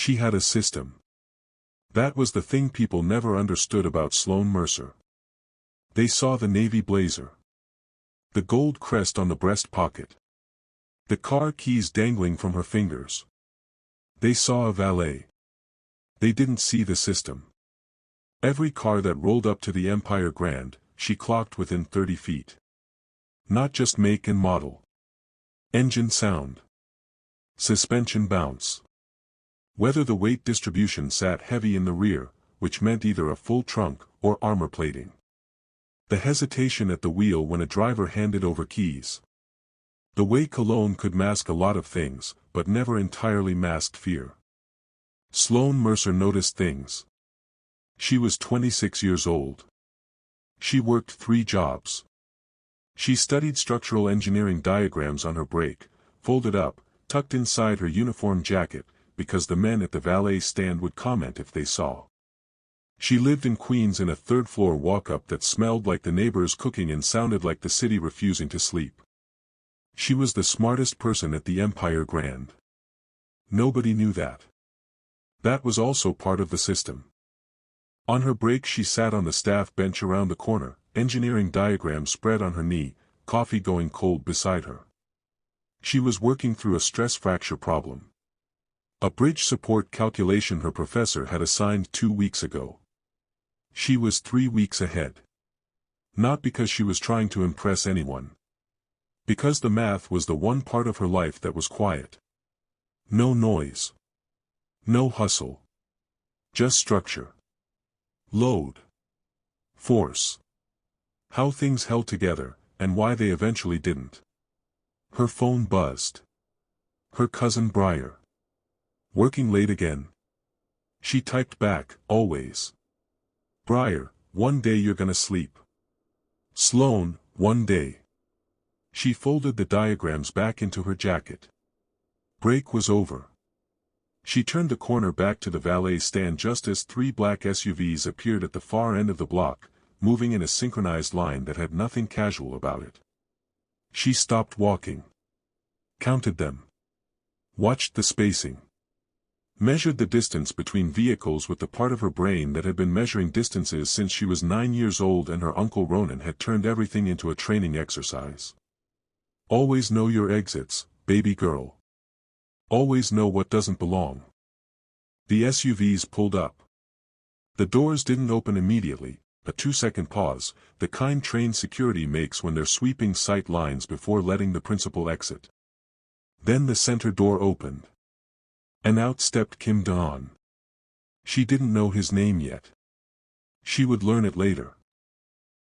She had a system. That was the thing people never understood about Sloane Mercer. They saw the navy blazer, the gold crest on the breast pocket, the car keys dangling from her fingers. They saw a valet. They didn't see the system. Every car that rolled up to the Empire Grand, she clocked within 30 feet. Not just make and model. Engine sound. Suspension bounce. Whether the weight distribution sat heavy in the rear, which meant either a full trunk or armor plating. The hesitation at the wheel when a driver handed over keys. The way cologne could mask a lot of things, but never entirely masked fear. Sloane Mercer noticed things. She was 26 years old. She worked 3 jobs. She studied structural engineering diagrams on her break, folded up, tucked inside her uniform jacket, because the men at the valet stand would comment if they saw. She lived in Queens in a 3rd-floor walk-up that smelled like the neighbors cooking and sounded like the city refusing to sleep. She was the smartest person at the Empire Grand. Nobody knew that. That was also part of the system. On her break she sat on the staff bench around the corner, engineering diagrams spread on her knee, coffee going cold beside her. She was working through a stress fracture problem. A bridge support calculation her professor had assigned 2 weeks ago. She was 3 weeks ahead. Not because she was trying to impress anyone. Because the math was the one part of her life that was quiet. No noise. No hustle. Just structure. Load. Force. How things held together, and why they eventually didn't. Her phone buzzed. Her cousin Briar. Working late again? She typed back, always. Briar, one day you're gonna sleep. Sloane, one day. She folded the diagrams back into her jacket. Break was over. She turned the corner back to the valet stand just as 3 black SUVs appeared at the far end of the block, moving in a synchronized line that had nothing casual about it. She stopped walking. Counted them. Watched the spacing. Measured the distance between vehicles with the part of her brain that had been measuring distances since she was 9 years old and her Uncle Ronan had turned everything into a training exercise. Always know your exits, baby girl. Always know what doesn't belong. The SUVs pulled up. The doors didn't open immediately, a 2-second pause, the kind train security makes when they're sweeping sight lines before letting the principal exit. Then the center door opened. And out stepped Kim Dawn. She didn't know his name yet. She would learn it later.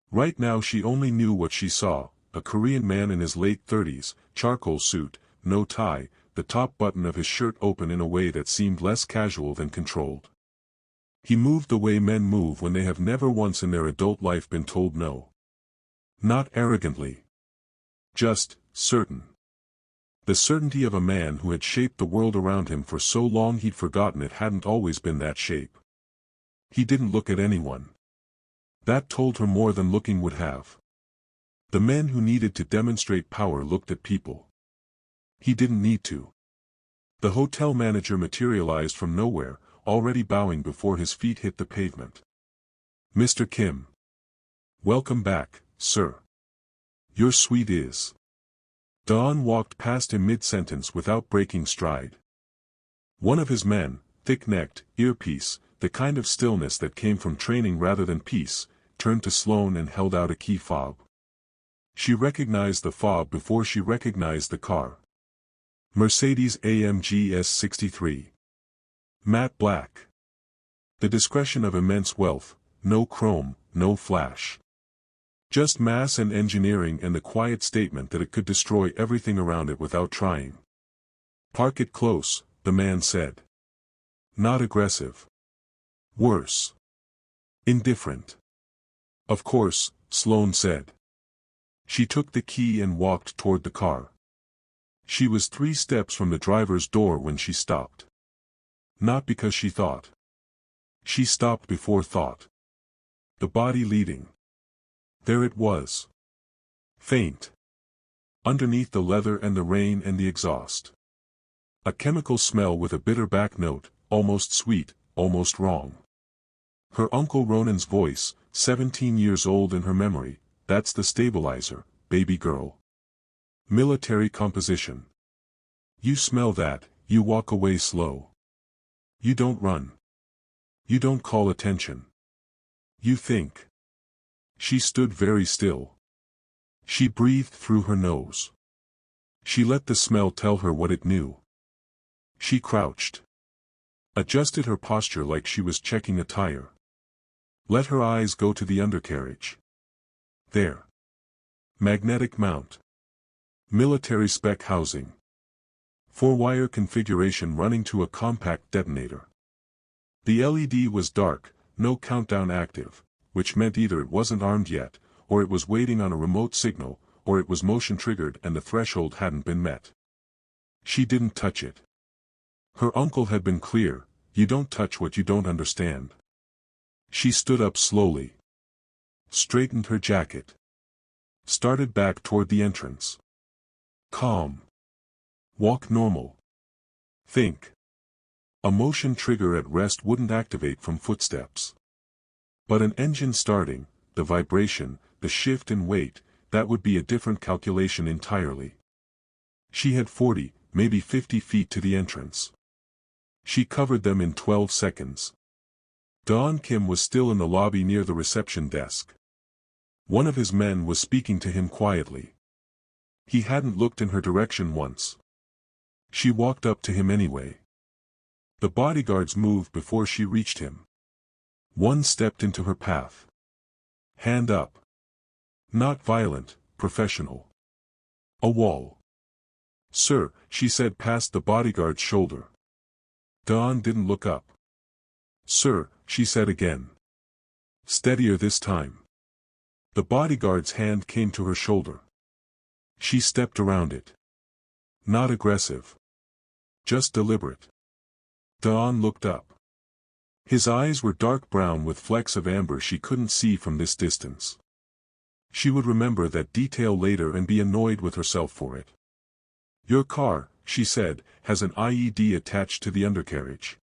Right now she only knew what she saw, a Korean man in his late 30s, charcoal suit, no tie, the top button of his shirt open in a way that seemed less casual than controlled. He moved the way men move when they have never once in their adult life been told no. Not arrogantly. Just, certain. The certainty of a man who had shaped the world around him for so long he'd forgotten it hadn't always been that shape. He didn't look at anyone. That told her more than looking would have. The men who needed to demonstrate power looked at people. He didn't need to. The hotel manager materialized from nowhere, already bowing before his feet hit the pavement. Mr. Kim. Welcome back, sir. Your suite is. Dawn walked past him mid-sentence without breaking stride. One of his men, thick-necked, earpiece, the kind of stillness that came from training rather than peace, turned to Sloane and held out a key fob. She recognized the fob before she recognized the car. Mercedes-AMG S63. Matte black. The discretion of immense wealth, no chrome, no flash. Just mass and engineering and the quiet statement that it could destroy everything around it without trying. Park it close, the man said. Not aggressive. Worse. Indifferent. Of course, Sloane said. She took the key and walked toward the car. She was 3 steps from the driver's door when she stopped. Not because she thought. She stopped before thought. The body leading. There it was. Faint. Underneath the leather and the rain and the exhaust. A chemical smell with a bitter back note, almost sweet, almost wrong. Her Uncle Ronan's voice, 17 years old in her memory, that's the stabilizer, baby girl. Military composition. You smell that, you walk away slow. You don't run. You don't call attention. You think. She stood very still. She breathed through her nose. She let the smell tell her what it knew. She crouched. Adjusted her posture like she was checking a tire. Let her eyes go to the undercarriage. There. Magnetic mount. Military spec housing. 4-wire configuration running to a compact detonator. The LED was dark, no countdown active, which meant either it wasn't armed yet, or it was waiting on a remote signal, or it was motion triggered and the threshold hadn't been met. She didn't touch it. Her uncle had been clear, you don't touch what you don't understand. She stood up slowly. Straightened her jacket. Started back toward the entrance. Calm. Walk normal. Think. A motion trigger at rest wouldn't activate from footsteps. But an engine starting, the vibration, the shift in weight, that would be a different calculation entirely. She had 40, maybe 50 feet to the entrance. She covered them in 12 seconds. Don Kim was still in the lobby near the reception desk. One of his men was speaking to him quietly. He hadn't looked in her direction once. She walked up to him anyway. The bodyguards moved before she reached him. One stepped into her path. Hand up. Not violent, professional. A wall. Sir, she said past the bodyguard's shoulder. Dawn didn't look up. Sir, she said again. Steadier this time. The bodyguard's hand came to her shoulder. She stepped around it. Not aggressive. Just deliberate. Dawn looked up. His eyes were dark brown with flecks of amber she couldn't see from this distance. She would remember that detail later and be annoyed with herself for it. Your car, she said, has an IED attached to the undercarriage.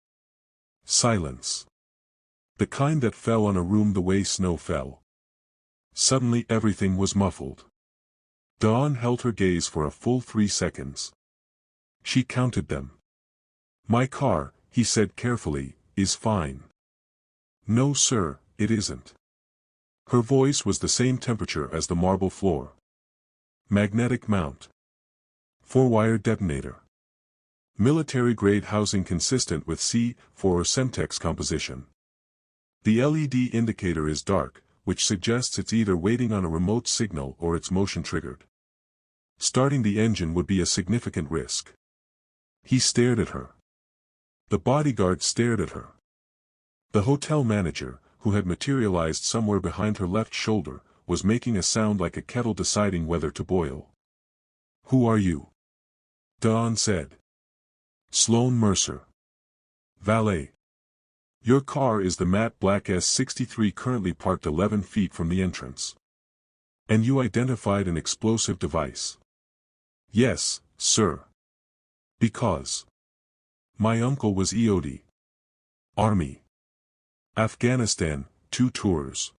Silence. The kind that fell on a room the way snow fell. Suddenly everything was muffled. Dawn held her gaze for a full 3 seconds. She counted them. My car, he said carefully, is fine. No sir, it isn't. Her voice was the same temperature as the marble floor. Magnetic mount. 4-wire detonator. Military-grade housing consistent with C4 or Semtex composition. The LED indicator is dark, which suggests it's either waiting on a remote signal or it's motion-triggered. Starting the engine would be a significant risk. He stared at her. The bodyguard stared at her. The hotel manager, who had materialized somewhere behind her left shoulder, was making a sound like a kettle deciding whether to boil. Who are you? Dawn said. Sloan Mercer. Valet. Your car is the matte black S63 currently parked 11 feet from the entrance. And you identified an explosive device. Yes, sir. Because. My uncle was EOD. Army. Afghanistan, 2 tours.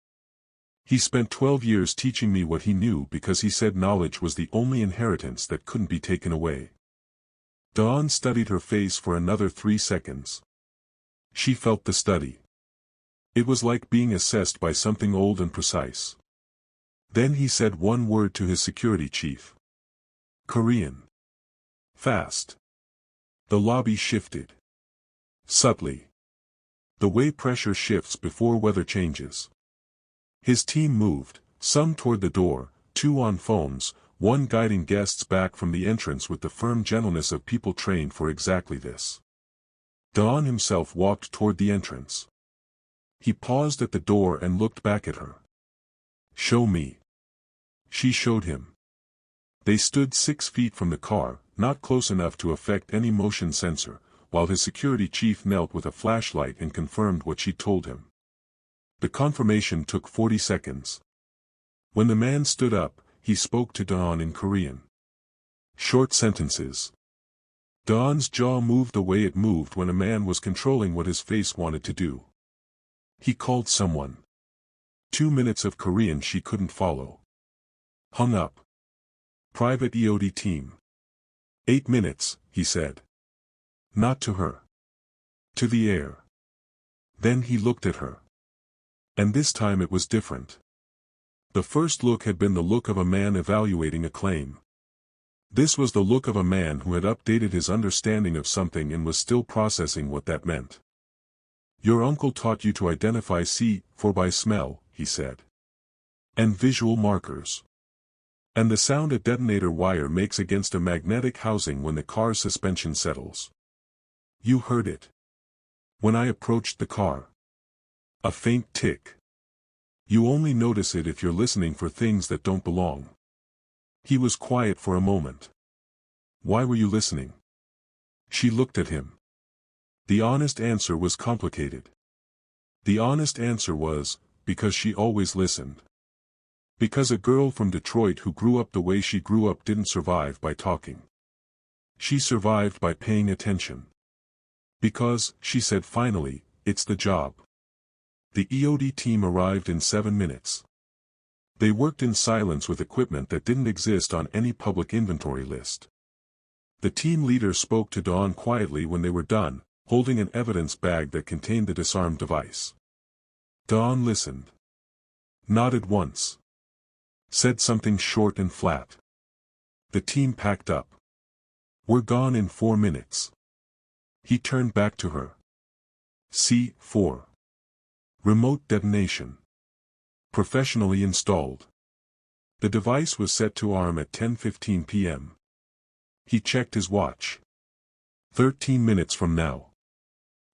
He spent 12 years teaching me what he knew because he said knowledge was the only inheritance that couldn't be taken away. Dawn studied her face for another 3 seconds. She felt the study. It was like being assessed by something old and precise. Then he said one word to his security chief. Korean. Fast. The lobby shifted. Subtly. The way pressure shifts before weather changes. His team moved, some toward the door, 2 on phones, one guiding guests back from the entrance with the firm gentleness of people trained for exactly this. Don himself walked toward the entrance. He paused at the door and looked back at her. Show me. She showed him. They stood 6 feet from the car, not close enough to affect any motion sensor, while his security chief knelt with a flashlight and confirmed what she told him. The confirmation took 40 seconds. When the man stood up, he spoke to Dawn in Korean. Short sentences. Don's jaw moved the way it moved when a man was controlling what his face wanted to do. He called someone. 2 minutes of Korean she couldn't follow. Hung up. Private EOD team. 8 minutes, he said. Not to her. To the air. Then he looked at her. And this time it was different. The first look had been the look of a man evaluating a claim. This was the look of a man who had updated his understanding of something and was still processing what that meant. Your uncle taught you to identify C4 by smell, he said. And visual markers. And the sound a detonator wire makes against a magnetic housing when the car's suspension settles. You heard it. When I approached the car. A faint tick. You only notice it if you're listening for things that don't belong. He was quiet for a moment. Why were you listening? She looked at him. The honest answer was complicated. The honest answer was, because she always listened. Because a girl from Detroit who grew up the way she grew up didn't survive by talking. She survived by paying attention. Because, she said finally, it's the job. The EOD team arrived in 7 minutes. They worked in silence with equipment that didn't exist on any public inventory list. The team leader spoke to Dawn quietly when they were done, holding an evidence bag that contained the disarmed device. Dawn listened. Nodded once. Said something short and flat. The team packed up. We're gone in 4 minutes. He turned back to her. C4. Remote detonation. Professionally installed. The device was set to arm at 10:15 p.m. He checked his watch. 13 minutes from now.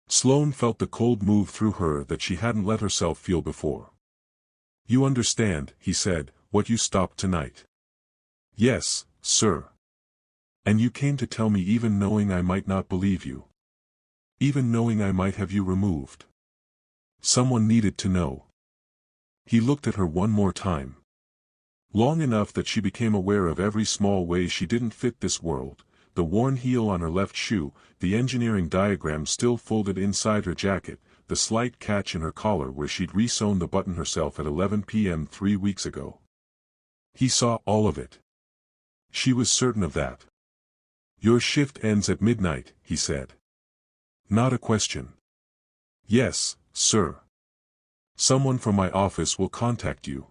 Sloane felt the cold move through her that she hadn't let herself feel before. You understand, he said, what you stopped tonight. Yes, sir. And you came to tell me even knowing I might not believe you. Even knowing I might have you removed. Someone needed to know. He looked at her one more time. Long enough that she became aware of every small way she didn't fit this world, the worn heel on her left shoe, the engineering diagram still folded inside her jacket, the slight catch in her collar where she'd re-sewn the button herself at 11 p.m. 3 weeks ago. He saw all of it. She was certain of that. Your shift ends at midnight, he said. Not a question. Yes, sir. Someone from my office will contact you.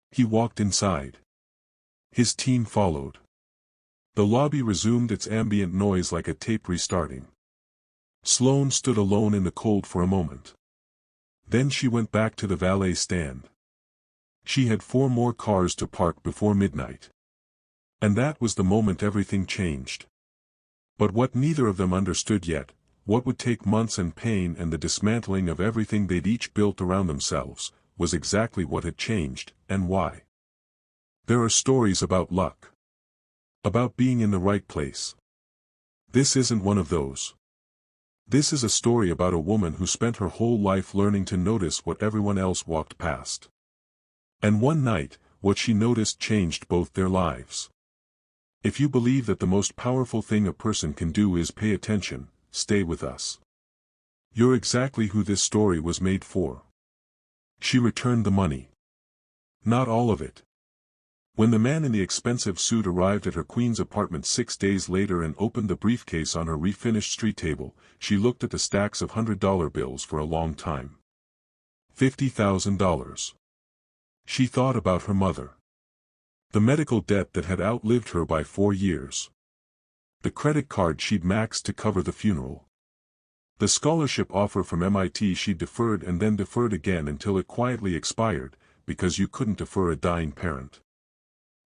He walked inside. His team followed. The lobby resumed its ambient noise like a tape restarting. Sloane stood alone in the cold for a moment. Then she went back to the valet stand. She had 4 more cars to park before midnight. And that was the moment everything changed. But what neither of them understood yet, what would take months and pain and the dismantling of everything they'd each built around themselves, was exactly what had changed, and why. There are stories about luck. About being in the right place. This isn't one of those. This is a story about a woman who spent her whole life learning to notice what everyone else walked past. And one night, what she noticed changed both their lives. If you believe that the most powerful thing a person can do is pay attention, stay with us. You're exactly who this story was made for. She returned the money. Not all of it. When the man in the expensive suit arrived at her Queens apartment 6 days later and opened the briefcase on her refinished street table, she looked at the stacks of $100 bills for a long time. $50,000. She thought about her mother. The medical debt that had outlived her by 4 years. The credit card she'd maxed to cover the funeral. The scholarship offer from MIT she'd deferred and then deferred again until it quietly expired, because you couldn't defer a dying parent.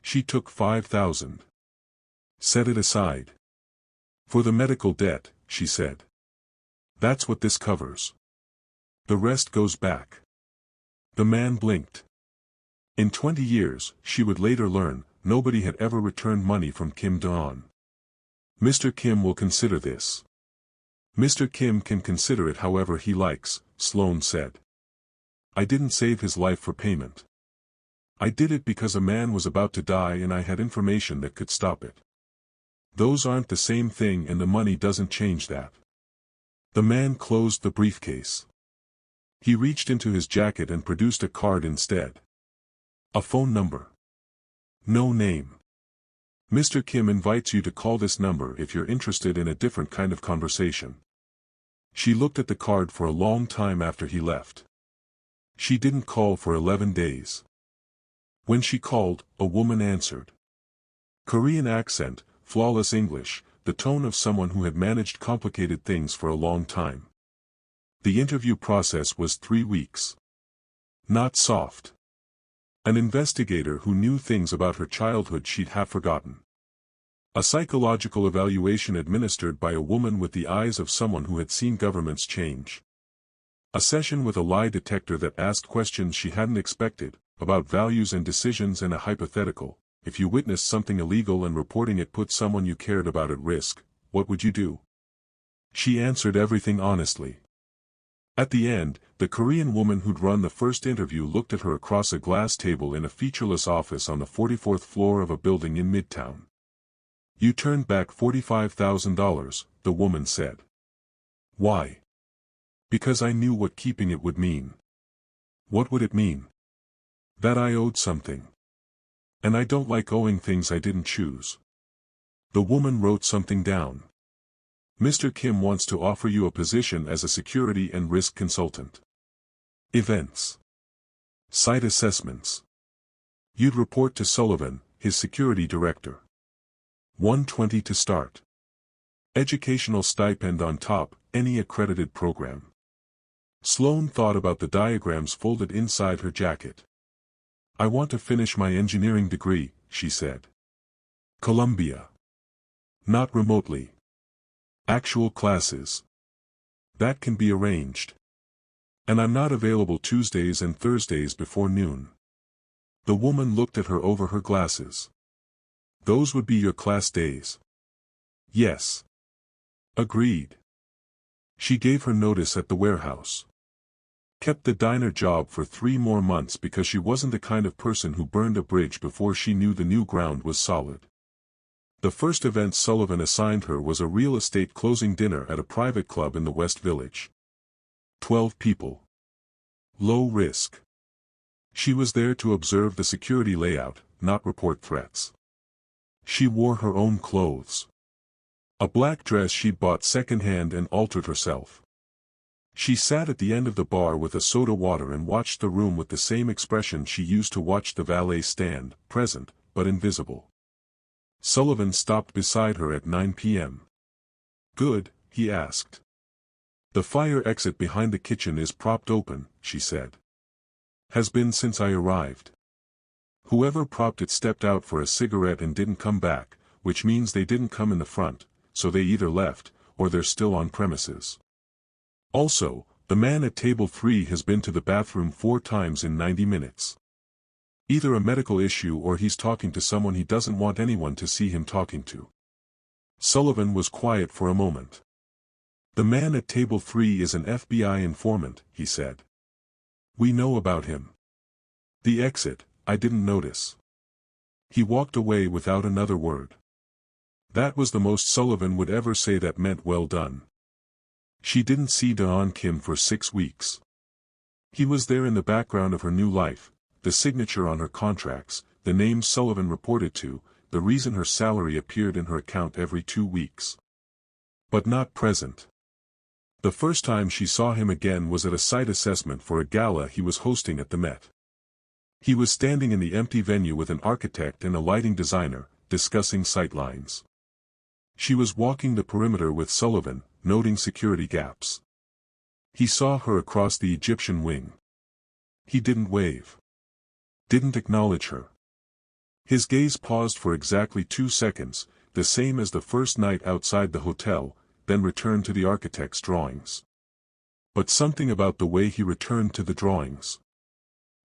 She took $5,000. Set it aside. For the medical debt, she said. That's what this covers. The rest goes back. The man blinked. In 20 years, she would later learn, nobody had ever returned money from Kim Dawn. Mr. Kim will consider this. Mr. Kim can consider it however he likes, Sloane said. I didn't save his life for payment. I did it because a man was about to die and I had information that could stop it. Those aren't the same thing and the money doesn't change that. The man closed the briefcase. He reached into his jacket and produced a card instead. A phone number. No name. Mr. Kim invites you to call this number if you're interested in a different kind of conversation. She looked at the card for a long time after he left. She didn't call for 11 days. When she called, a woman answered. Korean accent, flawless English, the tone of someone who had managed complicated things for a long time. The interview process was 3 weeks. Not soft. An investigator who knew things about her childhood she'd have forgotten. A psychological evaluation administered by a woman with the eyes of someone who had seen governments change. A session with a lie detector that asked questions she hadn't expected, about values and decisions, and a hypothetical: if you witnessed something illegal and reporting it put someone you cared about at risk, what would you do? She answered everything honestly. At the end, the Korean woman who'd run the first interview looked at her across a glass table in a featureless office on the 44th floor of a building in Midtown. You turned back $45,000, the woman said. Why? Because I knew what keeping it would mean. What would it mean? That I owed something. And I don't like owing things I didn't choose. The woman wrote something down. Mr. Kim wants to offer you a position as a security and risk consultant. Events. Site assessments. You'd report to Sullivan, his security director. $120 to start. Educational stipend on top, any accredited program. Sloane thought about the diagrams folded inside her jacket. I want to finish my engineering degree, she said. Columbia. Not remotely. Actual classes. That can be arranged. And I'm not available Tuesdays and Thursdays before noon. The woman looked at her over her glasses. Those would be your class days. Yes. Agreed. She gave her notice at the warehouse. Kept the diner job for 3 more months because she wasn't the kind of person who burned a bridge before she knew the new ground was solid. The first event Sullivan assigned her was a real estate closing dinner at a private club in the West Village. 12 people. Low risk. She was there to observe the security layout, not report threats. She wore her own clothes. A black dress she'd bought second-hand and altered herself. She sat at the end of the bar with a soda water and watched the room with the same expression she used to watch the valet stand, present, but invisible. Sullivan stopped beside her at 9 p.m. Good, he asked. The fire exit behind the kitchen is propped open, she said. Has been since I arrived. Whoever propped it stepped out for a cigarette and didn't come back, which means they didn't come in the front, so they either left, or they're still on premises. Also, the man at table 3 has been to the bathroom 4 times in 90 minutes. Either a medical issue or he's talking to someone he doesn't want anyone to see him talking to. Sullivan was quiet for a moment. The man at table 3 is an FBI informant, he said. We know about him. The exit, I didn't notice. He walked away without another word. That was the most Sullivan would ever say that meant well done. She didn't see Dawn Kim for 6 weeks. He was there in the background of her new life, the signature on her contracts, the names Sullivan reported to, the reason her salary appeared in her account every 2 weeks. But not present. The first time she saw him again was at a site assessment for a gala he was hosting at the Met. He was standing in the empty venue with an architect and a lighting designer, discussing sightlines. She was walking the perimeter with Sullivan, noting security gaps. He saw her across the Egyptian wing. He didn't wave. Didn't acknowledge her. His gaze paused for exactly 2 seconds, the same as the first night outside the hotel, then returned to the architect's drawings. But something about the way he returned to the drawings.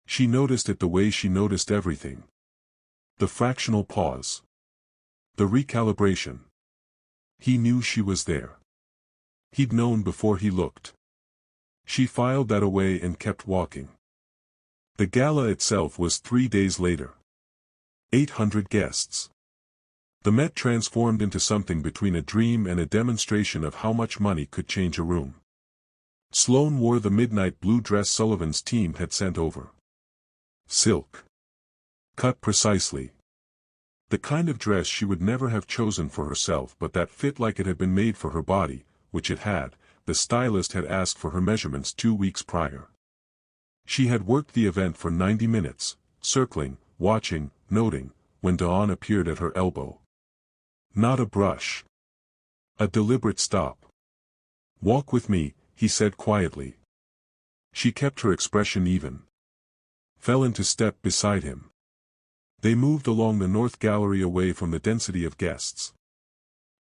She noticed it the way she noticed everything. The fractional pause. The recalibration. He knew she was there. He'd known before he looked. She filed that away and kept walking. The gala itself was 3 days later. 800 guests. The Met transformed into something between a dream and a demonstration of how much money could change a room. Sloane wore the midnight blue dress Sullivan's team had sent over. Silk. Cut precisely. The kind of dress she would never have chosen for herself, but that fit like it had been made for her body, which it had. The stylist had asked for her measurements 2 weeks prior. She had worked the event for 90 minutes, circling, watching, noting, when Dawn appeared at her elbow. Not a brush. A deliberate stop. "Walk with me," he said quietly. She kept her expression even. Fell into step beside him. They moved along the north gallery away from the density of guests.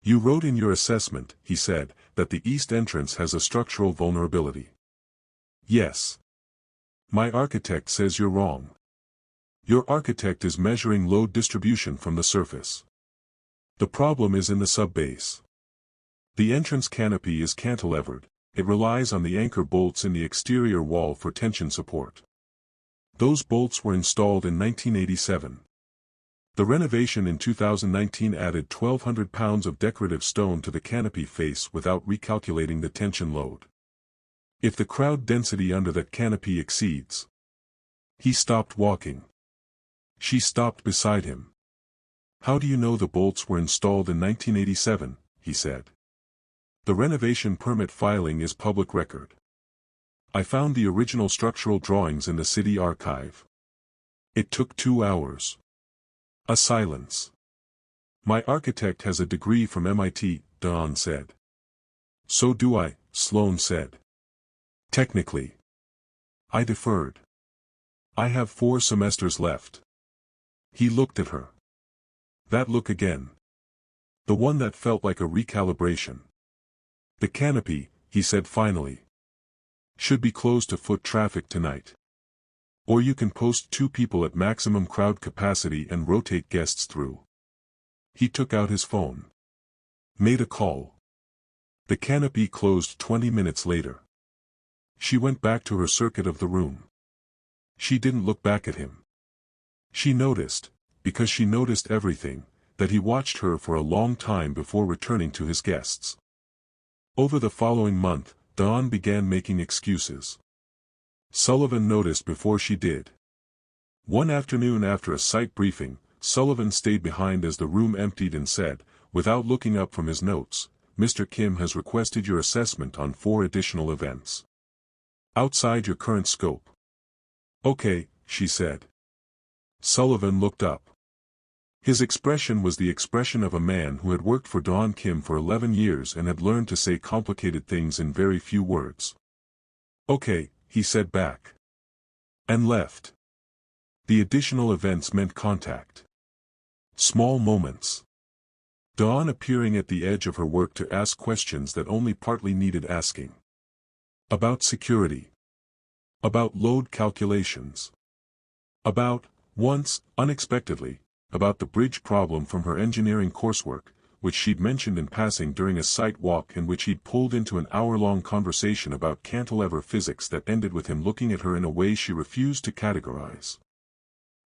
"You wrote in your assessment," he said, "that the east entrance has a structural vulnerability." "Yes. My architect says you're wrong." "Your architect is measuring load distribution from the surface. The problem is in the subbase. The entrance canopy is cantilevered. It relies on the anchor bolts in the exterior wall for tension support. Those bolts were installed in 1987. The renovation in 2019 added 1,200 pounds of decorative stone to the canopy face without recalculating the tension load. If the crowd density under that canopy exceeds..." He stopped walking. She stopped beside him. "How do you know the bolts were installed in 1987, he said. "The renovation permit filing is public record. I found the original structural drawings in the city archive. It took 2 hours. A silence. "My architect has a degree from MIT, Dawn said. "So do I," Sloane said. "Technically." I deferred. "I have 4 semesters left." He looked at her. That look again. The one that felt like a recalibration. "The canopy," he said finally, "should be closed to foot traffic tonight. Or you can post 2 people at maximum crowd capacity and rotate guests through." He took out his phone. Made a call. The canopy closed 20 minutes later. She went back to her circuit of the room. She didn't look back at him. She noticed, because she noticed everything, that he watched her for a long time before returning to his guests. Over the following month, Dawn began making excuses. Sullivan noticed before she did. One afternoon after a site briefing, Sullivan stayed behind as the room emptied and said, without looking up from his notes, "Mr. Kim has requested your assessment on 4 additional events. Outside your current scope." "Okay," she said. Sullivan looked up. His expression was the expression of a man who had worked for Dawn Kim for 11 years and had learned to say complicated things in very few words. "Okay," he said back. And left. The additional events meant contact. Small moments. Dawn appearing at the edge of her work to ask questions that only partly needed asking. About security. About load calculations. About, once, unexpectedly, about the bridge problem from her engineering coursework, which she'd mentioned in passing during a site walk in which he'd pulled into an hour-long conversation about cantilever physics that ended with him looking at her in a way she refused to categorize.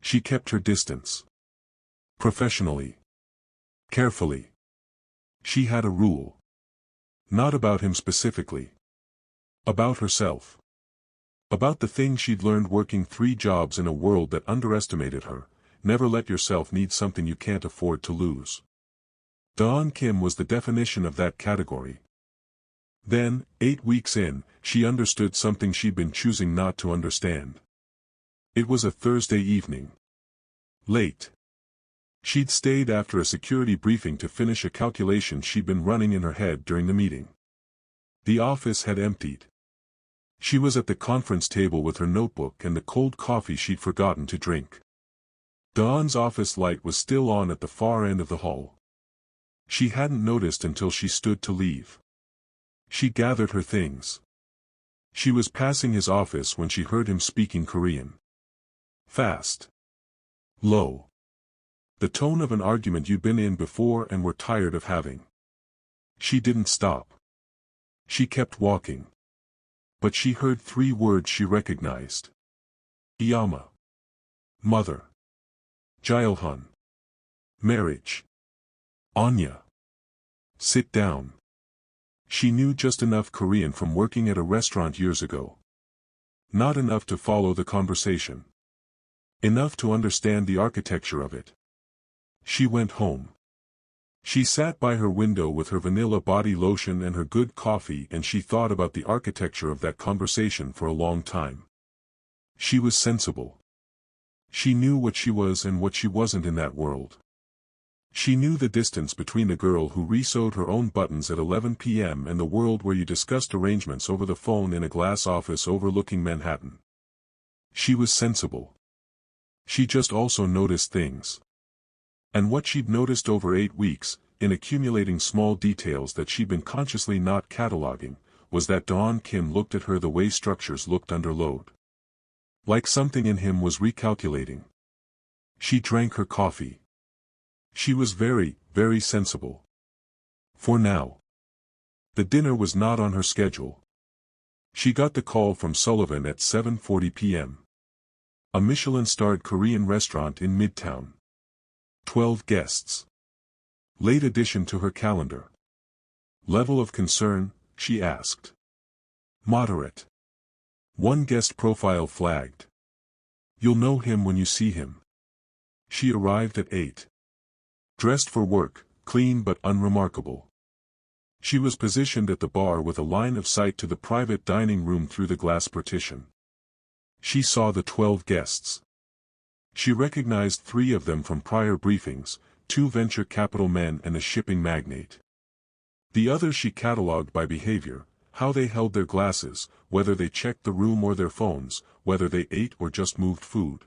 She kept her distance. Professionally. Carefully. She had a rule. Not about him specifically. About herself. About the thing she'd learned working 3 jobs in a world that underestimated her. Never let yourself need something you can't afford to lose. Dawn Kim was the definition of that category. Then, 8 weeks in, she understood something she'd been choosing not to understand. It was a Thursday evening. Late. She'd stayed after a security briefing to finish a calculation she'd been running in her head during the meeting. The office had emptied. She was at the conference table with her notebook and the cold coffee she'd forgotten to drink. Dawn's office light was still on at the far end of the hall. She hadn't noticed until she stood to leave. She gathered her things. She was passing his office when she heard him speaking Korean. Fast. Low. The tone of an argument you'd been in before and were tired of having. She didn't stop. She kept walking. But she heard 3 words she recognized. Iyama. Mother. Jailhun. Marriage. Anya. Sit down. She knew just enough Korean from working at a restaurant years ago. Not enough to follow the conversation. Enough to understand the architecture of it. She went home. She sat by her window with her vanilla body lotion and her good coffee, and she thought about the architecture of that conversation for a long time. She was sensible. She knew what she was and what she wasn't in that world. She knew the distance between the girl who resewed her own buttons at 11 p.m. and the world where you discussed arrangements over the phone in a glass office overlooking Manhattan. She was sensible. She just also noticed things. And what she'd noticed over 8 weeks, in accumulating small details that she'd been consciously not cataloging, was that Dawn Kim looked at her the way structures looked under load. Like something in him was recalculating. She drank her coffee. She was very, very sensible. For now. The dinner was not on her schedule. She got the call from Sullivan at 7:40 p.m. A Michelin-starred Korean restaurant in Midtown. 12 guests. Late addition to her calendar. Level of concern, she asked. Moderate. One guest profile flagged. You'll know him when you see him. She arrived at 8. Dressed for work, clean but unremarkable. She was positioned at the bar with a line of sight to the private dining room through the glass partition. She saw the 12 guests. She recognized 3 of them from prior briefings, 2 venture capital men and a shipping magnate. The others she catalogued by behavior, how they held their glasses, whether they checked the room or their phones, whether they ate or just moved food.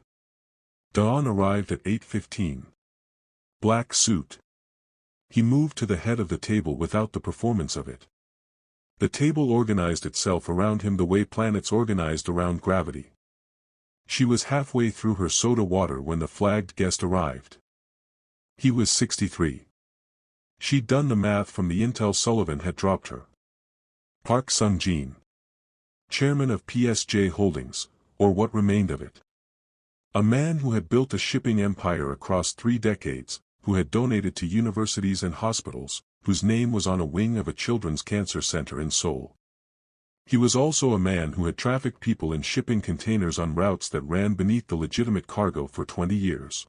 Dawn arrived at 8:15. Black suit. He moved to the head of the table without the performance of it. The table organized itself around him the way planets organized around gravity. She was halfway through her soda water when the flagged guest arrived. He was 63. She'd done the math from the intel Sullivan had dropped her. Park Sung-jin. Chairman of PSJ Holdings, or what remained of it. A man who had built a shipping empire across 3 decades, who had donated to universities and hospitals, whose name was on a wing of a children's cancer center in Seoul. He was also a man who had trafficked people in shipping containers on routes that ran beneath the legitimate cargo for 20 years.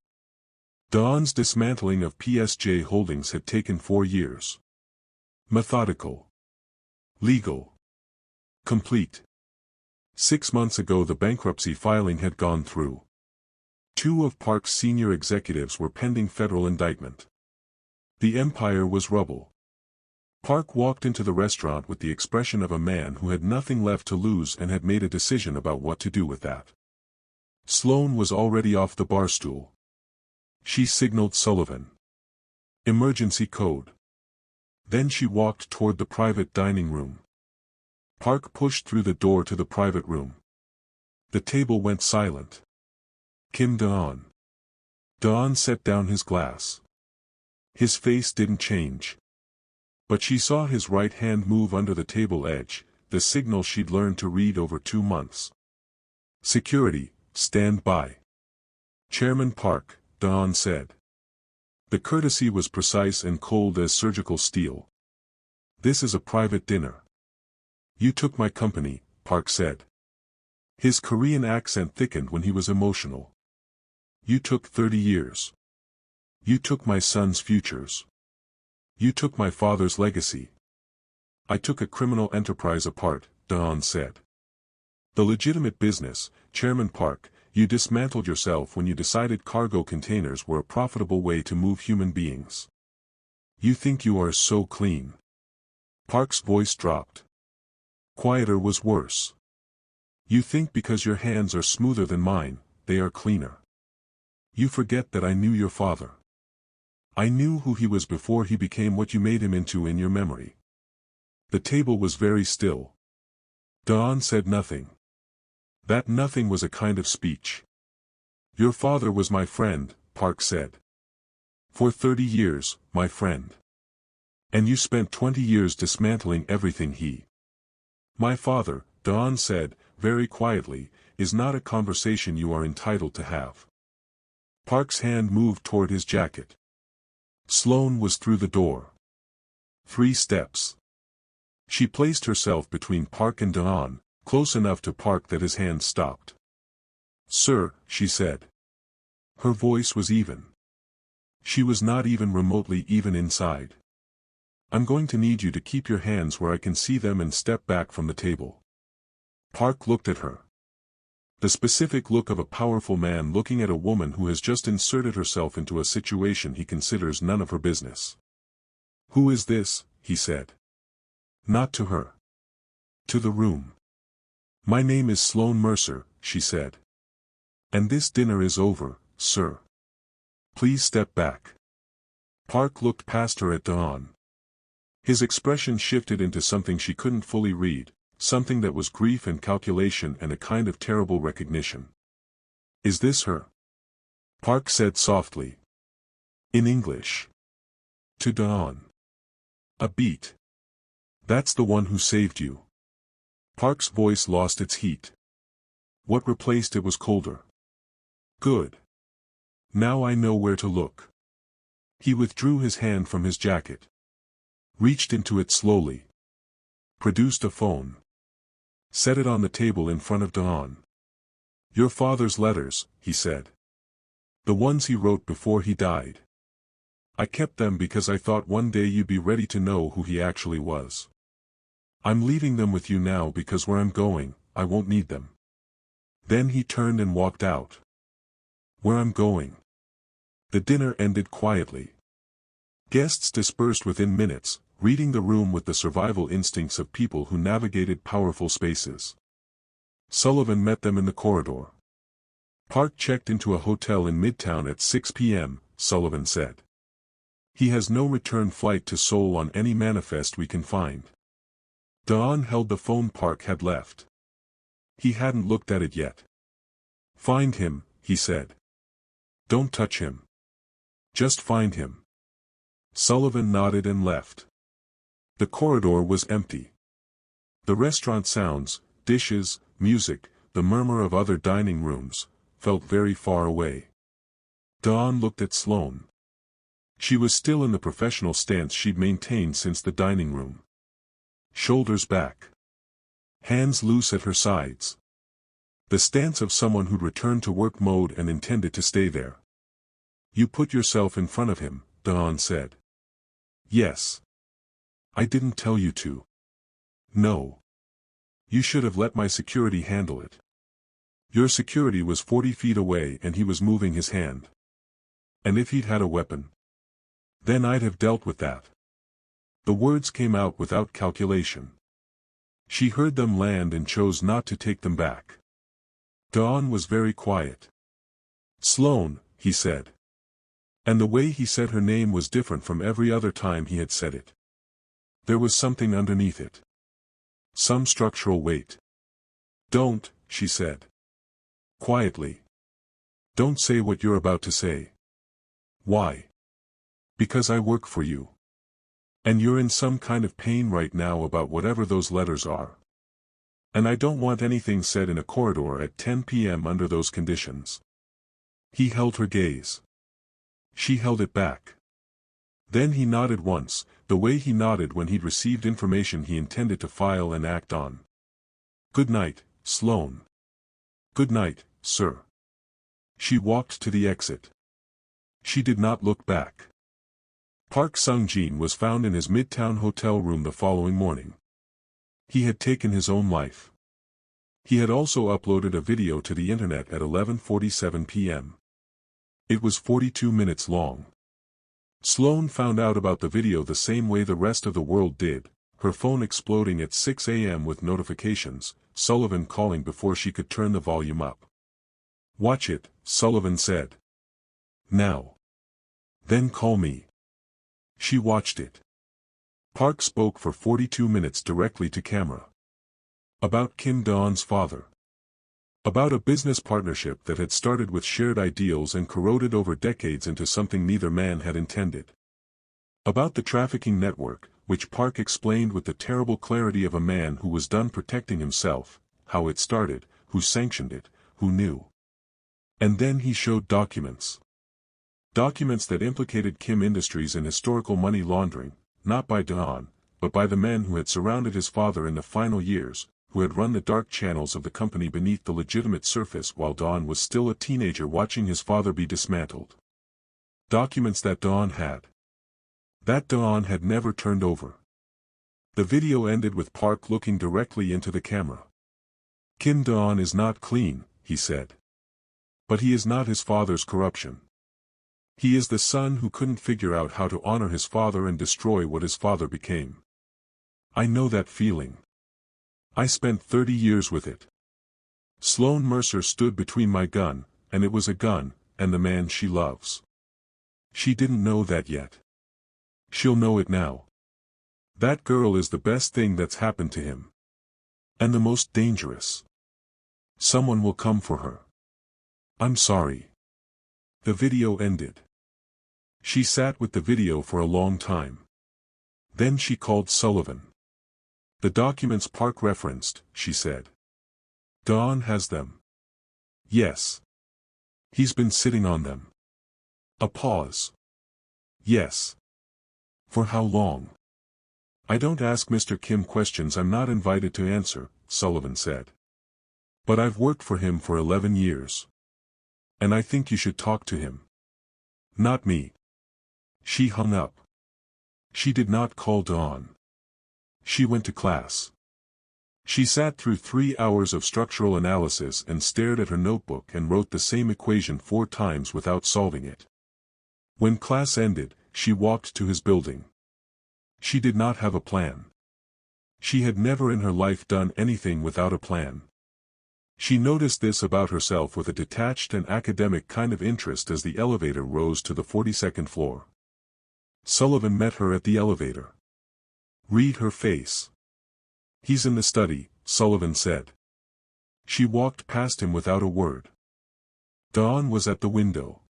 Dawn's dismantling of PSJ Holdings had taken 4 years. Methodical. Legal. Complete. 6 months ago the bankruptcy filing had gone through. 2 of Park's senior executives were pending federal indictment. The empire was rubble. Park walked into the restaurant with the expression of a man who had nothing left to lose and had made a decision about what to do with that. Sloane was already off the bar stool. She signaled Sullivan. Emergency code. Then she walked toward the private dining room. Park pushed through the door to the private room. The table went silent. Kim Dawn. Dawn set down his glass. His face didn't change. But she saw his right hand move under the table edge, the signal she'd learned to read over 2 months. Security, stand by. Chairman Park, Dawn said. The courtesy was precise and cold as surgical steel. This is a private dinner. You took my company, Park said. His Korean accent thickened when he was emotional. You took 30 years. You took my son's futures. You took my father's legacy. I took a criminal enterprise apart, Dawn said. The legitimate business, Chairman Park, you dismantled yourself when you decided cargo containers were a profitable way to move human beings. You think you are so clean. Park's voice dropped. Quieter was worse. You think because your hands are smoother than mine, they are cleaner. You forget that I knew your father. I knew who he was before he became what you made him into in your memory. The table was very still. Dawn said nothing. That nothing was a kind of speech. Your father was my friend, Park said. For 30 years, my friend. And you spent 20 years dismantling everything he. My father, Dawn said, very quietly, is not a conversation you are entitled to have. Park's hand moved toward his jacket. Sloane was through the door. 3 steps. She placed herself between Park and Dawn, close enough to Park that his hand stopped. "Sir," she said. Her voice was even. She was not even remotely even inside. "I'm going to need you to keep your hands where I can see them and step back from the table." Park looked at her. The specific look of a powerful man looking at a woman who has just inserted herself into a situation he considers none of her business. "Who is this?" he said. Not to her. To the room. "My name is Sloane Mercer," she said. "And this dinner is over, sir. Please step back." Park looked past her at Dawn. His expression shifted into something she couldn't fully read, something that was grief and calculation and a kind of terrible recognition. "Is this her?" Park said softly. In English. To Dawn. "A beat. That's the one who saved you." Park's voice lost its heat. What replaced it was colder. "Good. Now I know where to look." He withdrew his hand from his jacket. Reached into it slowly. Produced a phone. Set it on the table in front of Dawn. "Your father's letters," he said. "The ones he wrote before he died. I kept them because I thought one day you'd be ready to know who he actually was. I'm leaving them with you now because where I'm going, I won't need them." Then he turned and walked out. "Where I'm going." The dinner ended quietly. Guests dispersed within minutes, reading the room with the survival instincts of people who navigated powerful spaces. Sullivan met them in the corridor. "Park checked into a hotel in Midtown at 6 p.m., Sullivan said. "He has no return flight to Seoul on any manifest we can find." Dawn held the phone Park had left. He hadn't looked at it yet. "Find him," he said. "Don't touch him. Just find him." Sullivan nodded and left. The corridor was empty. The restaurant sounds, dishes, music, the murmur of other dining rooms, felt very far away. Dawn looked at Sloane. She was still in the professional stance she'd maintained since the dining room. Shoulders back. Hands loose at her sides. The stance of someone who'd returned to work mode and intended to stay there. "You put yourself in front of him," Dawn said. "Yes. I didn't tell you to." "No. You should have let my security handle it." "Your security was 40 feet away and he was moving his hand. And if he'd had a weapon? Then I'd have dealt with that." The words came out without calculation. She heard them land and chose not to take them back. Dawn was very quiet. "Sloane," he said. And the way he said her name was different from every other time he had said it. There was something underneath it. Some structural weight. "Don't," she said. Quietly. "Don't say what you're about to say." "Why?" "Because I work for you. And you're in some kind of pain right now about whatever those letters are. And I don't want anything said in a corridor at 10 p.m. under those conditions." He held her gaze. She held it back. Then he nodded once, the way he nodded when he'd received information he intended to file and act on. "Good night, Sloane." "Good night, sir." She walked to the exit. She did not look back. Park Sung-jin was found in his Midtown hotel room the following morning. He had taken his own life. He had also uploaded a video to the internet at 11:47 p.m. It was 42 minutes long. Sloane found out about the video the same way the rest of the world did, her phone exploding at 6 a.m. with notifications, Sullivan calling before she could turn the volume up. "Watch it," Sullivan said. "Now. Then call me." She watched it. Park spoke for 42 minutes directly to camera. About Kim Dawn's father. About a business partnership that had started with shared ideals and corroded over decades into something neither man had intended. About the trafficking network, which Park explained with the terrible clarity of a man who was done protecting himself, how it started, who sanctioned it, who knew. And then he showed documents. Documents that implicated Kim Industries in historical money laundering, not by Don, but by the men who had surrounded his father in the final years, who had run the dark channels of the company beneath the legitimate surface while Don was still a teenager watching his father be dismantled. Documents that Don had never turned over. The video ended with Park looking directly into the camera. Kim Don is not clean, he said. But he is not his father's corruption. He is the son who couldn't figure out how to honor his father and destroy what his father became. I know that feeling. I spent 30 years with it. Sloan Mercer stood between my gun, and it was a gun, and the man she loves. She didn't know that yet. She'll know it now. That girl is the best thing that's happened to him. And the most dangerous. Someone will come for her. I'm sorry. The video ended. She sat with the video for a long time. Then she called Sullivan. The documents Park referenced, she said. Don has them. Yes. He's been sitting on them. A pause. Yes. For how long? I don't ask Mr. Kim questions I'm not invited to answer, Sullivan said. But I've worked for him for 11 years. And I think you should talk to him. Not me. She hung up. She did not call Dawn. She went to class. She sat through 3 hours of structural analysis and stared at her notebook and wrote the same equation 4 times without solving it. When class ended, she walked to his building. She did not have a plan. She had never in her life done anything without a plan. She noticed this about herself with a detached and academic kind of interest as the elevator rose to the 42nd floor. Sullivan met her at the elevator. Read her face. He's in the study, Sullivan said. She walked past him without a word. Dawn was at the window.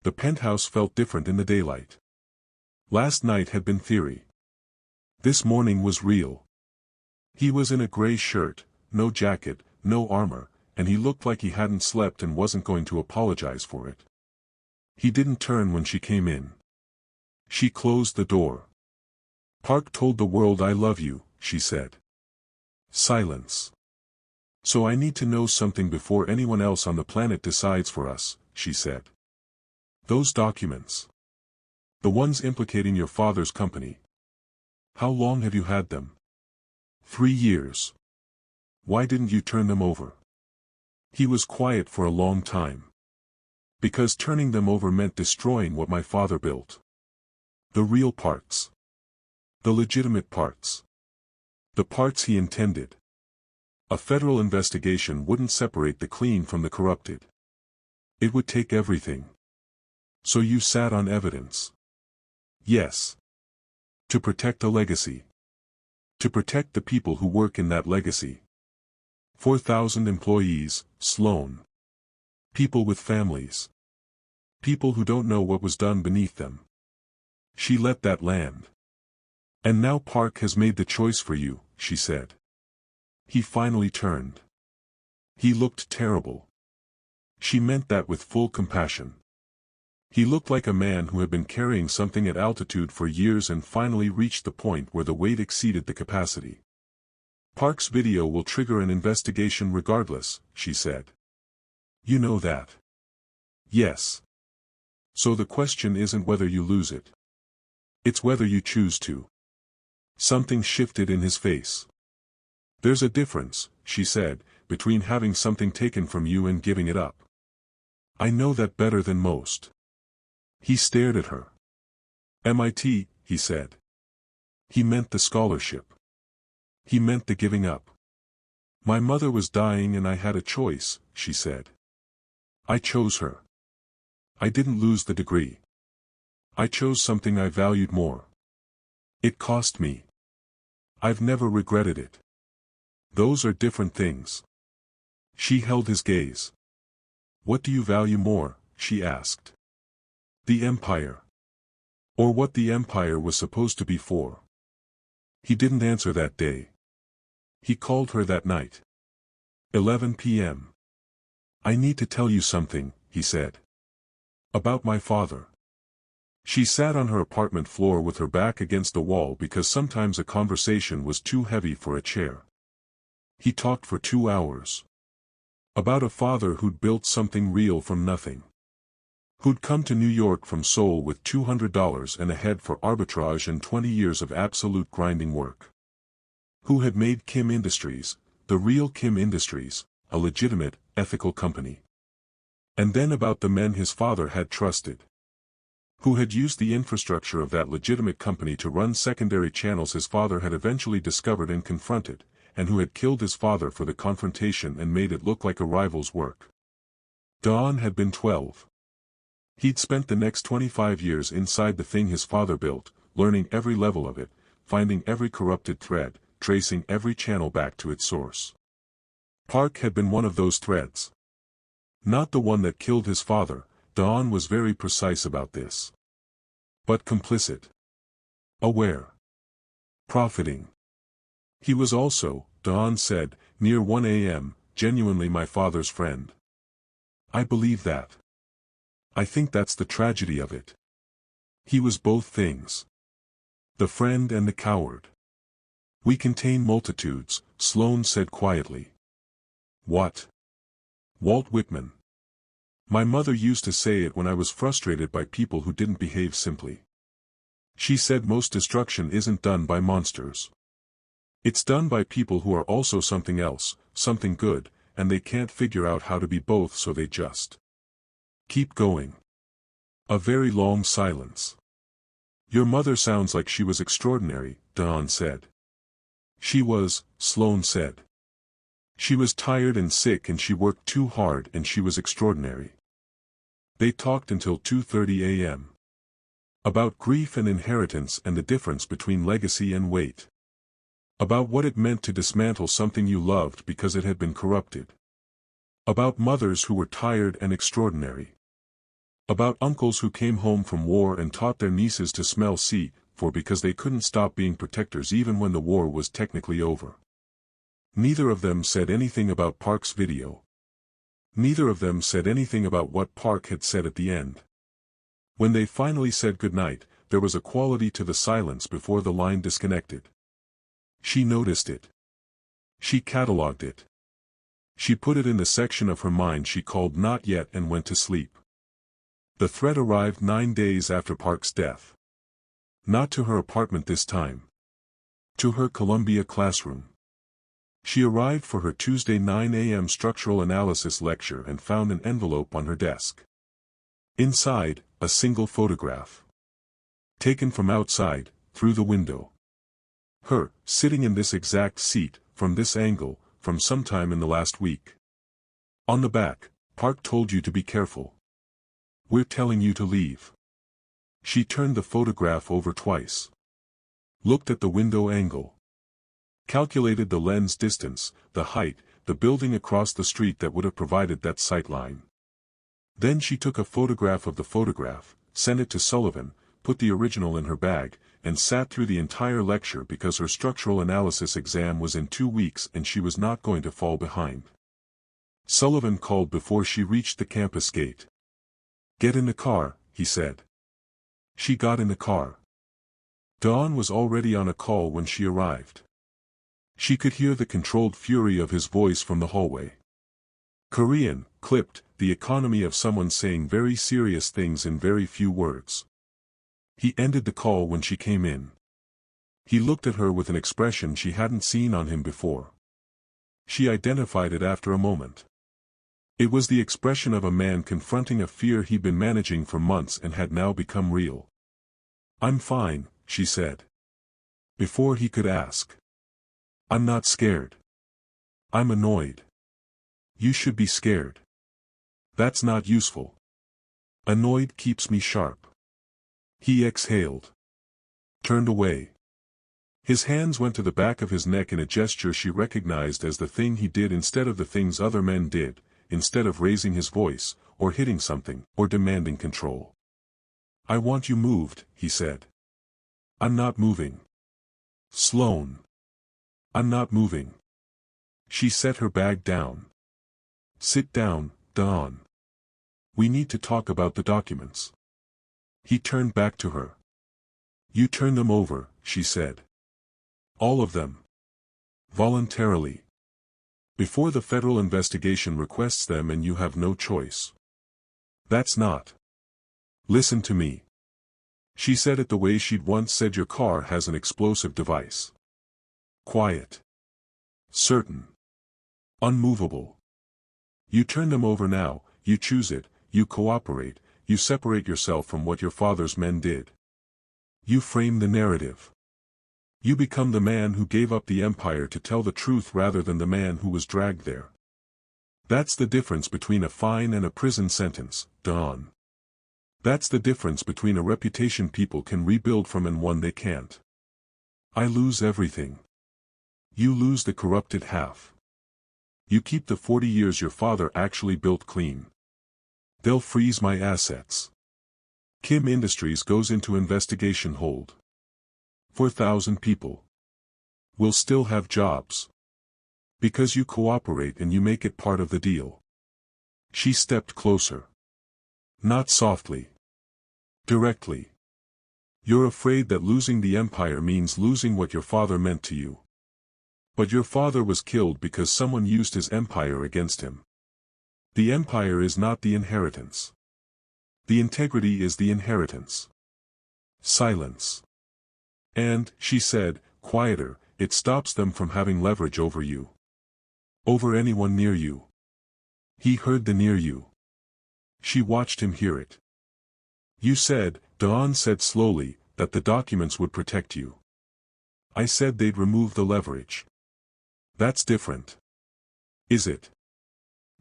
The penthouse felt different in the daylight. Last night had been theory. This morning was real. He was in a gray shirt, no jacket, no armor, and he looked like he hadn't slept and wasn't going to apologize for it. He didn't turn when she came in. She closed the door. Park told the world I love you, she said. Silence. So I need to know something before anyone else on the planet decides for us, she said. Those documents. The ones implicating your father's company. How long have you had them? 3 years. Why didn't you turn them over? He was quiet for a long time. Because turning them over meant destroying what my father built. The real parts. The legitimate parts. The parts he intended. A federal investigation wouldn't separate the clean from the corrupted. It would take everything. So you sat on evidence. Yes. To protect a legacy. To protect the people who work in that legacy. 4,000 employees, Sloan. People with families. People who don't know what was done beneath them. She let that land. And now Park has made the choice for you, she said. He finally turned. He looked terrible. She meant that with full compassion. He looked like a man who had been carrying something at altitude for years and finally reached the point where the weight exceeded the capacity. Park's video will trigger an investigation regardless, she said. You know that. Yes. So the question isn't whether you lose it. It's whether you choose to. Something shifted in his face. There's a difference, she said, between having something taken from you and giving it up. I know that better than most. He stared at her. MIT, he said. He meant the scholarship. He meant the giving up. My mother was dying and I had a choice, she said. I chose her. I didn't lose the degree. I chose something I valued more. It cost me. I've never regretted it. Those are different things. She held his gaze. What do you value more, she asked. The empire. Or what the empire was supposed to be for. He didn't answer that day. He called her that night. 11 p.m. I need to tell you something, he said. About my father. She sat on her apartment floor with her back against the wall because sometimes a conversation was too heavy for a chair. He talked for 2 hours. About a father who'd built something real from nothing. Who'd come to New York from Seoul with $200 and a head for arbitrage and 20 years of absolute grinding work. Who had made Kim Industries, the real Kim Industries, a legitimate, ethical company. And then about the men his father had trusted. Who had used the infrastructure of that legitimate company to run secondary channels his father had eventually discovered and confronted, and who had killed his father for the confrontation and made it look like a rival's work. Don had been 12. He'd spent the next 25 years inside the thing his father built, learning every level of it, finding every corrupted thread, tracing every channel back to its source. Park had been one of those threads. Not the one that killed his father, Don was very precise about this. But complicit. Aware. Profiting. He was also, Don said, near 1 a.m., genuinely my father's friend. I believe that. I think that's the tragedy of it. He was both things. The friend and the coward. We contain multitudes, Sloane said quietly. What? Walt Whitman. My mother used to say it when I was frustrated by people who didn't behave simply. She said most destruction isn't done by monsters. It's done by people who are also something else, something good, and they can't figure out how to be both, so they just keep going. A very long silence. Your mother sounds like she was extraordinary, Don said. She was, Sloane said. She was tired and sick and she worked too hard and she was extraordinary. They talked until 2:30 a.m. About grief and inheritance and the difference between legacy and weight. About what it meant to dismantle something you loved because it had been corrupted. About mothers who were tired and extraordinary. About uncles who came home from war and taught their nieces to smell C4 because they couldn't stop being protectors even when the war was technically over. Neither of them said anything about Park's video. Neither of them said anything about what Park had said at the end. When they finally said goodnight, there was a quality to the silence before the line disconnected. She noticed it. She catalogued it. She put it in the section of her mind she called not yet and went to sleep. The threat arrived 9 days after Park's death. Not to her apartment this time. To her Columbia classroom. She arrived for her Tuesday 9 a.m. structural analysis lecture and found an envelope on her desk. Inside, a single photograph. Taken from outside, through the window. Her, sitting in this exact seat, from this angle, from sometime in the last week. On the back, Park told you to be careful. We're telling you to leave. She turned the photograph over twice. Looked at the window angle. Calculated the lens distance, the height, the building across the street that would have provided that sightline. Then she took a photograph of the photograph, sent it to Sullivan, put the original in her bag, and sat through the entire lecture because her structural analysis exam was in 2 weeks and she was not going to fall behind. Sullivan called before she reached the campus gate. Get in the car, he said. She got in the car. Dawn was already on a call when she arrived. She could hear the controlled fury of his voice from the hallway. Korean, clipped, the economy of someone saying very serious things in very few words. He ended the call when she came in. He looked at her with an expression she hadn't seen on him before. She identified it after a moment. It was the expression of a man confronting a fear he'd been managing for months and had now become real. I'm fine, she said. Before he could ask. I'm not scared. I'm annoyed. You should be scared. That's not useful. Annoyed keeps me sharp. He exhaled. Turned away. His hands went to the back of his neck in a gesture she recognized as the thing he did instead of the things other men did, instead of raising his voice, or hitting something, or demanding control. I want you moved, he said. I'm not moving. Sloane. I'm not moving. She set her bag down. Sit down, Dawn. We need to talk about the documents. He turned back to her. You turn them over, she said. All of them. Voluntarily. Before the federal investigation requests them and you have no choice. That's not. Listen to me. She said it the way she'd once said your car has an explosive device. Quiet. Certain. Unmovable. You turn them over now, you choose it, you cooperate, you separate yourself from what your father's men did. You frame the narrative. You become the man who gave up the empire to tell the truth rather than the man who was dragged there. That's the difference between a fine and a prison sentence, Dawn. That's the difference between a reputation people can rebuild from and one they can't. I lose everything. You lose the corrupted half. You keep the 40 years your father actually built clean. They'll freeze my assets. Kim Industries goes into investigation hold. 4,000 people will still have jobs. Because you cooperate and you make it part of the deal. She stepped closer. Not softly. Directly. You're afraid that losing the empire means losing what your father meant to you. But your father was killed because someone used his empire against him. The empire is not the inheritance. The integrity is the inheritance. Silence. And, she said, quieter, it stops them from having leverage over you. Over anyone near you. He heard the near you. She watched him hear it. You said, Dawn said slowly, that the documents would protect you. I said they'd remove the leverage. That's different. Is it?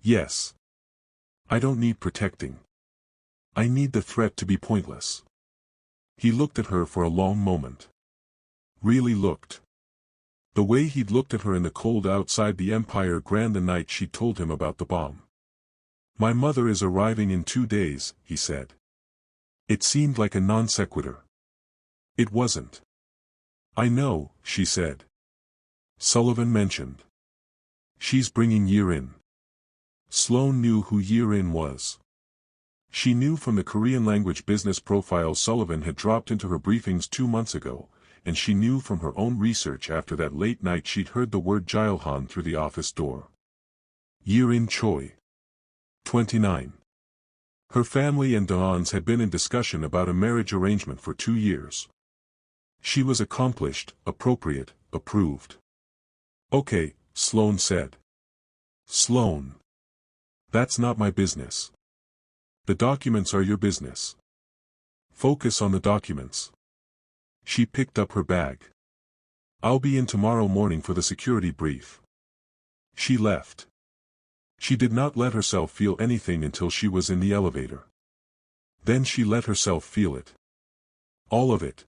Yes. I don't need protecting. I need the threat to be pointless. He looked at her for a long moment. Really looked. The way he'd looked at her in the cold outside the Empire Grand the night she told him about the bomb. My mother is arriving in 2 days, he said. It seemed like a non sequitur. It wasn't. I know, she said. Sullivan mentioned. She's bringing Year-In. Sloane knew who Year-In was. She knew from the Korean language business profile Sullivan had dropped into her briefings 2 months ago, and she knew from her own research after that late night she'd heard the word Jilhan through the office door. Year-In Choi. 29. Her family and Dawn's had been in discussion about a marriage arrangement for 2 years. She was accomplished, appropriate, approved. Okay, Sloane said. Sloane. That's not my business. The documents are your business. Focus on the documents. She picked up her bag. I'll be in tomorrow morning for the security brief. She left. She did not let herself feel anything until she was in the elevator. Then she let herself feel it. All of it.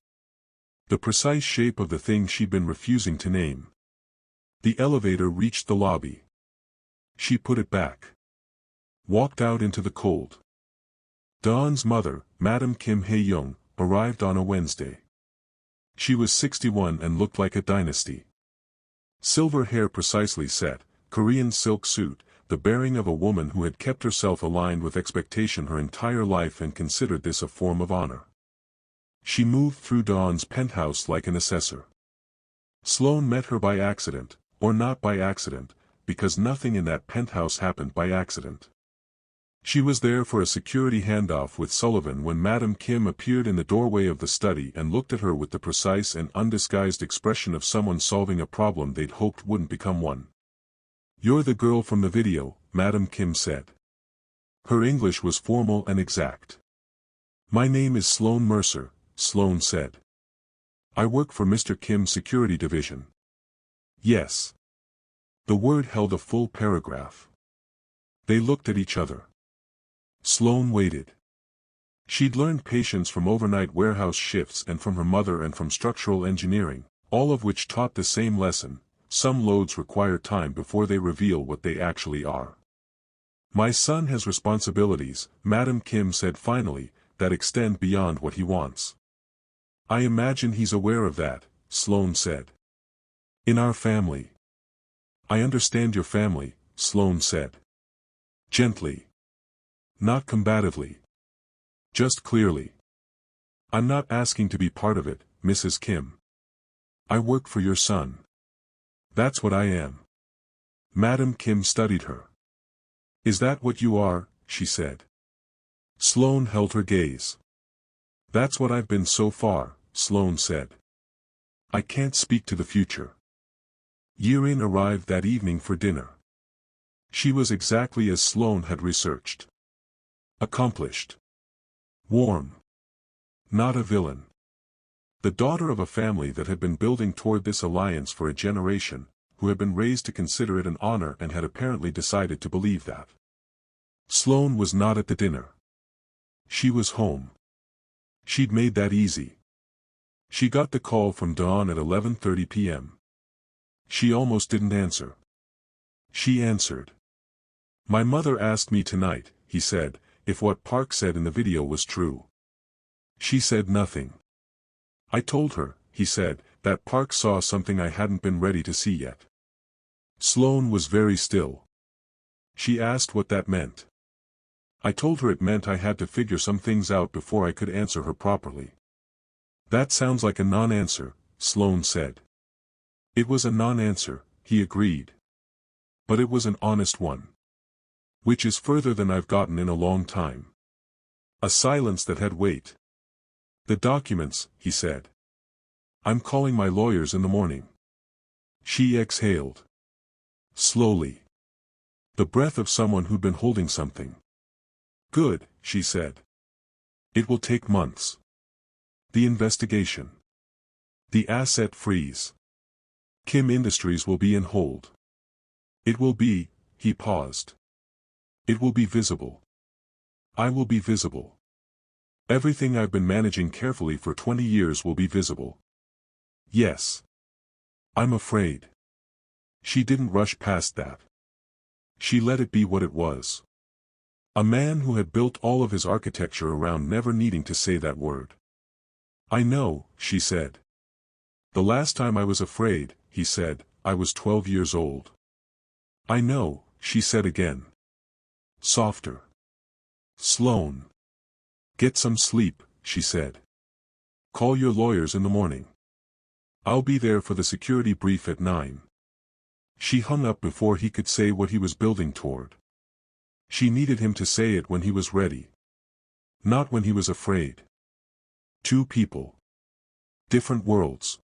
The precise shape of the thing she'd been refusing to name. The elevator reached the lobby. She put it back. Walked out into the cold. Dawn's mother, Madam Kim Hae-young, arrived on a Wednesday. She was 61 and looked like a dynasty. Silver hair precisely set, Korean silk suit, the bearing of a woman who had kept herself aligned with expectation her entire life and considered this a form of honor. She moved through Dawn's penthouse like an assessor. Sloane met her by accident, or not by accident, because nothing in that penthouse happened by accident. She was there for a security handoff with Sullivan when Madam Kim appeared in the doorway of the study and looked at her with the precise and undisguised expression of someone solving a problem they'd hoped wouldn't become one. You're the girl from the video, Madam Kim said. Her English was formal and exact. My name is Sloane Mercer, Sloane said. I work for Mr. Kim's security division. Yes. The word held a full paragraph. They looked at each other. Sloane waited. She'd learned patience from overnight warehouse shifts and from her mother and from structural engineering, all of which taught the same lesson: some loads require time before they reveal what they actually are. My son has responsibilities, Madam Kim said finally, that extend beyond what he wants. I imagine he's aware of that, Sloane said. In our family. I understand your family, Sloane said. Gently. Not combatively. Just clearly. I'm not asking to be part of it, Mrs. Kim. I work for your son. That's what I am. Madam Kim studied her. Is that what you are? She said. Sloane held her gaze. That's what I've been so far, Sloane said. I can't speak to the future. Yirin arrived that evening for dinner. She was exactly as Sloane had researched. Accomplished. Warm. Not a villain. The daughter of a family that had been building toward this alliance for a generation, who had been raised to consider it an honor and had apparently decided to believe that. Sloane was not at the dinner. She was home. She'd made that easy. She got the call from Dawn at 11:30 p.m. She almost didn't answer. She answered. My mother asked me tonight, he said, if what Park said in the video was true. She said nothing. I told her, he said, that Park saw something I hadn't been ready to see yet. Sloane was very still. She asked what that meant. I told her it meant I had to figure some things out before I could answer her properly. That sounds like a non-answer, Sloane said. It was a non-answer, he agreed. But it was an honest one. Which is further than I've gotten in a long time. A silence that had weight. The documents, he said. I'm calling my lawyers in the morning. She exhaled. Slowly. The breath of someone who'd been holding something. Good, she said. It will take months. The investigation. The asset freeze. Kim Industries will be in hold. It will be, he paused. It will be visible. I will be visible. Everything I've been managing carefully for 20 years will be visible. Yes. I'm afraid. She didn't rush past that. She let it be what it was. A man who had built all of his architecture around never needing to say that word. I know, she said. The last time I was afraid, he said, I was 12 years old. I know, she said again. Softer. Sloane. Get some sleep, she said. Call your lawyers in the morning. I'll be there for the security brief at 9. She hung up before he could say what he was building toward. She needed him to say it when he was ready. Not when he was afraid. Two people. Different worlds.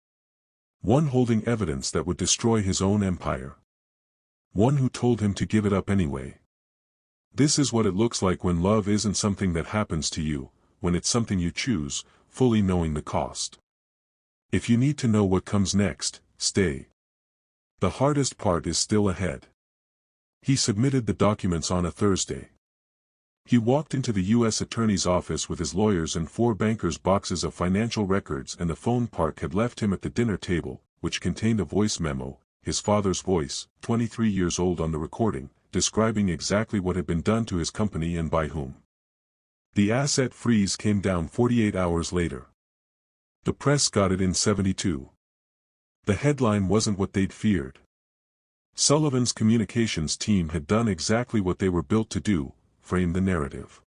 One holding evidence that would destroy his own empire. One who told him to give it up anyway. This is what it looks like when love isn't something that happens to you, when it's something you choose, fully knowing the cost. If you need to know what comes next, stay. The hardest part is still ahead. He submitted the documents on a Thursday. He walked into the U.S. Attorney's office with his lawyers and 4 bankers' boxes of financial records and the phone Park had left him at the dinner table, which contained a voice memo, his father's voice, 23 years old on the recording, describing exactly what had been done to his company and by whom. The asset freeze came down 48 hours later. The press got it in 72. The headline wasn't what they'd feared. Sullivan's communications team had done exactly what they were built to do, frame the narrative.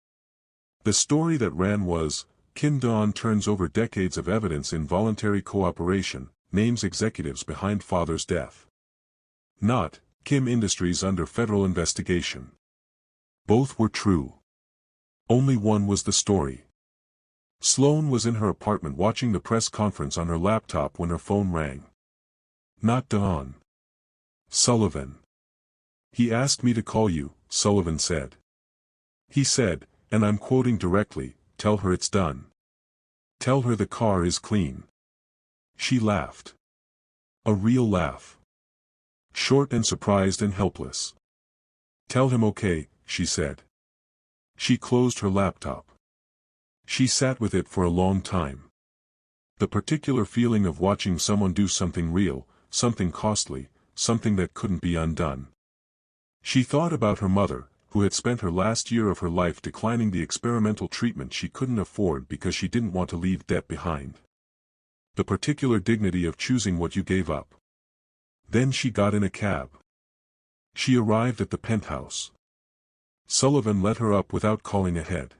The story that ran was, Kim Dawn turns over decades of evidence in voluntary cooperation, names executives behind father's death. Not, Kim Industries under federal investigation. Both were true. Only one was the story. Sloane was in her apartment watching the press conference on her laptop when her phone rang. Not Dawn. Sullivan. He asked me to call you, Sullivan said. He said, and I'm quoting directly, tell her it's done. Tell her the car is clean. She laughed. A real laugh. Short and surprised and helpless. Tell him okay, she said. She closed her laptop. She sat with it for a long time. The particular feeling of watching someone do something real, something costly, something that couldn't be undone. She thought about her mother, who had spent her last year of her life declining the experimental treatment she couldn't afford because she didn't want to leave debt behind. The particular dignity of choosing what you gave up. Then she got in a cab. She arrived at the penthouse. Sullivan let her up without calling ahead.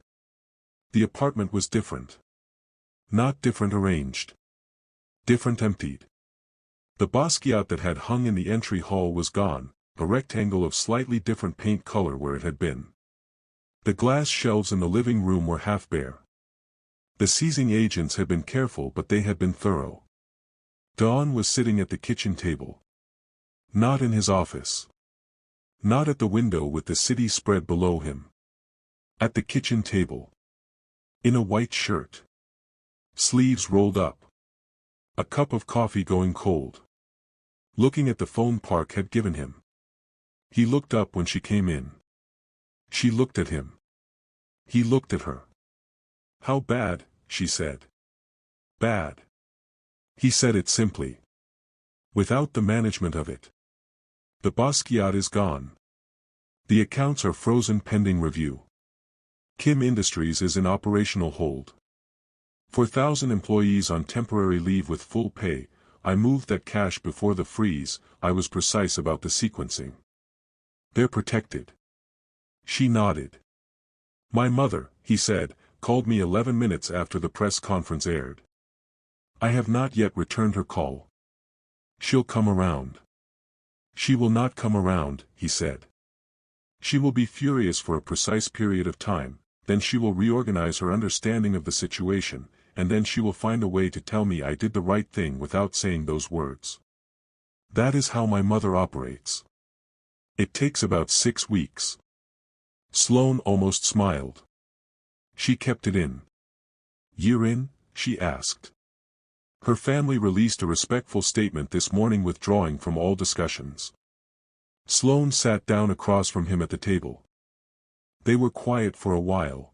The apartment was different. Not different arranged. Different emptied. The Basquiat that had hung in the entry hall was gone, a rectangle of slightly different paint color where it had been. The glass shelves in the living room were half bare. The seizing agents had been careful, but they had been thorough. Don was sitting at the kitchen table. Not in his office. Not at the window with the city spread below him. At the kitchen table. In a white shirt. Sleeves rolled up. A cup of coffee going cold. Looking at the phone Park had given him. He looked up when she came in. She looked at him. He looked at her. "How bad?" she said. "Bad." He said it simply. Without the management of it. The Basquiat is gone. The accounts are frozen pending review. Kim Industries is in operational hold. 4,000 employees on temporary leave with full pay. I moved that cash before the freeze. I was precise about the sequencing. They're protected. She nodded. My mother, he said, called me 11 minutes after the press conference aired. I have not yet returned her call. She'll come around. She will not come around, he said. She will be furious for a precise period of time, then she will reorganize her understanding of the situation, and then she will find a way to tell me I did the right thing without saying those words. That is how my mother operates. It takes about 6 weeks. Sloane almost smiled. She kept it in. Year in? She asked. Her family released a respectful statement this morning withdrawing from all discussions. Sloane sat down across from him at the table. They were quiet for a while.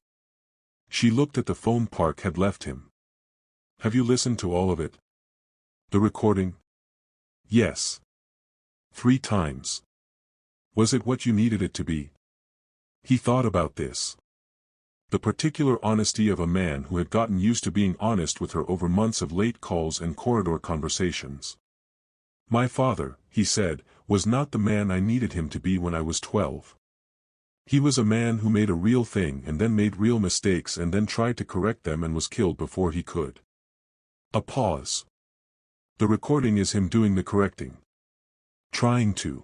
She looked at the phone Park had left him. Have you listened to all of it? The recording? Yes. 3 times. Was it what you needed it to be? He thought about this. The particular honesty of a man who had gotten used to being honest with her over months of late calls and corridor conversations. My father, he said, was not the man I needed him to be when I was 12. He was a man who made a real thing and then made real mistakes and then tried to correct them and was killed before he could. A pause. The recording is him doing the correcting. Trying to.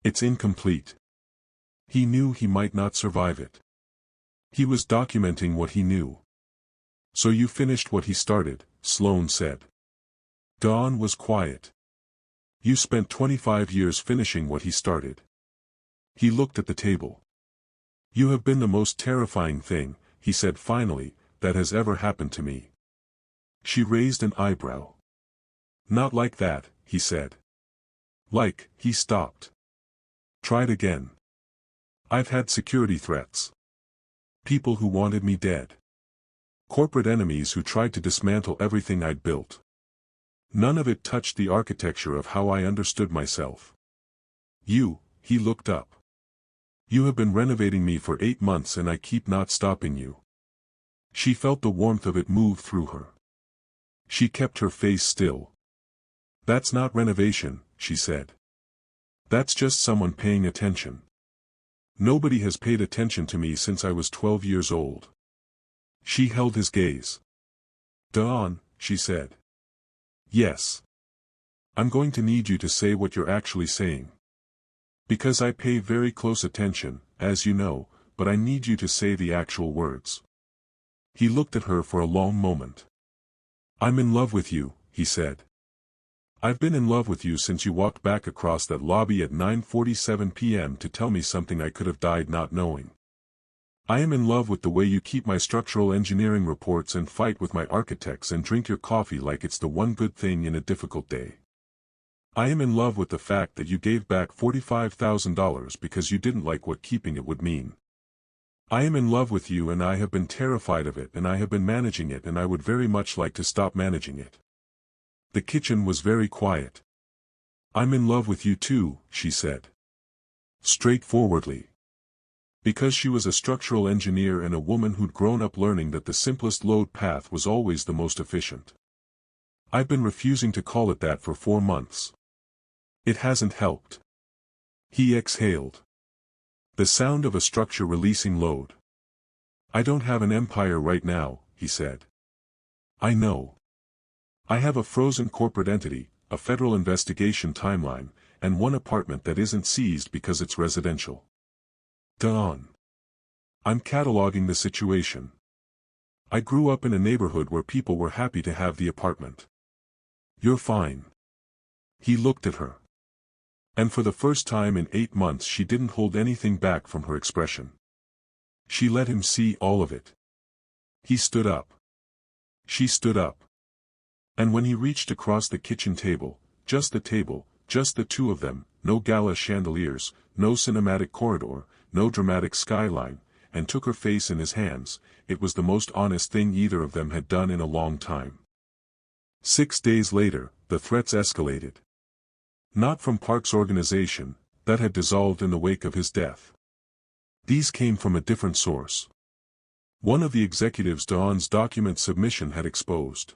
It's incomplete. He knew he might not survive it. He was documenting what he knew. So you finished what he started, Sloane said. Dawn was quiet. You spent 25 years finishing what he started. He looked at the table. You have been the most terrifying thing, he said finally, that has ever happened to me. She raised an eyebrow. Not like that, he said. Like, he stopped. Tried again. I've had security threats. People who wanted me dead. Corporate enemies who tried to dismantle everything I'd built. None of it touched the architecture of how I understood myself. You, he looked up. You have been renovating me for 8 months and I keep not stopping you. She felt the warmth of it move through her. She kept her face still. That's not renovation, she said. That's just someone paying attention. Nobody has paid attention to me since I was 12 years old. She held his gaze. Dawn, she said. Yes. I'm going to need you to say what you're actually saying. Because I pay very close attention, as you know, but I need you to say the actual words. He looked at her for a long moment. I'm in love with you, he said. I've been in love with you since you walked back across that lobby at 9:47 p.m. to tell me something I could have died not knowing. I am in love with the way you keep my structural engineering reports and fight with my architects and drink your coffee like it's the one good thing in a difficult day. I am in love with the fact that you gave back $45,000 because you didn't like what keeping it would mean. I am in love with you and I have been terrified of it and I have been managing it and I would very much like to stop managing it. The kitchen was very quiet. I'm in love with you too, she said. Straightforwardly. Because she was a structural engineer and a woman who'd grown up learning that the simplest load path was always the most efficient. I've been refusing to call it that for 4 months. It hasn't helped. He exhaled. The sound of a structure releasing load. I don't have an empire right now, he said. I know. I have a frozen corporate entity, a federal investigation timeline, and one apartment that isn't seized because it's residential. Dawn. I'm cataloging the situation. I grew up in a neighborhood where people were happy to have the apartment. You're fine. He looked at her. And for the first time in 8 months she didn't hold anything back from her expression. She let him see all of it. He stood up. She stood up. And when he reached across the kitchen table, just the two of them, no gala chandeliers, no cinematic corridor, no dramatic skyline, and took her face in his hands, it was the most honest thing either of them had done in a long time. 6 days later, the threats escalated. Not from Park's organization, that had dissolved in the wake of his death. These came from a different source. One of the executives Dawn's document submission had exposed.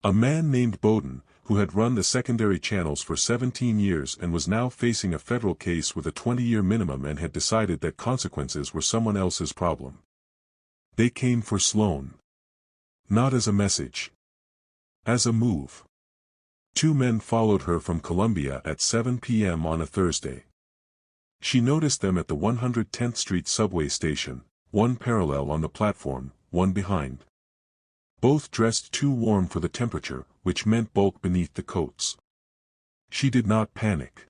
A man named Bowden, who had run the secondary channels for 17 years and was now facing a federal case with a 20-year minimum and had decided that consequences were someone else's problem. They came for Sloane. Not as a message. As a move. 2 men followed her from Columbia at 7 p.m. on a Thursday. She noticed them at the 110th Street subway station, one parallel on the platform, one behind. Both dressed too warm for the temperature, which meant bulk beneath the coats. She did not panic.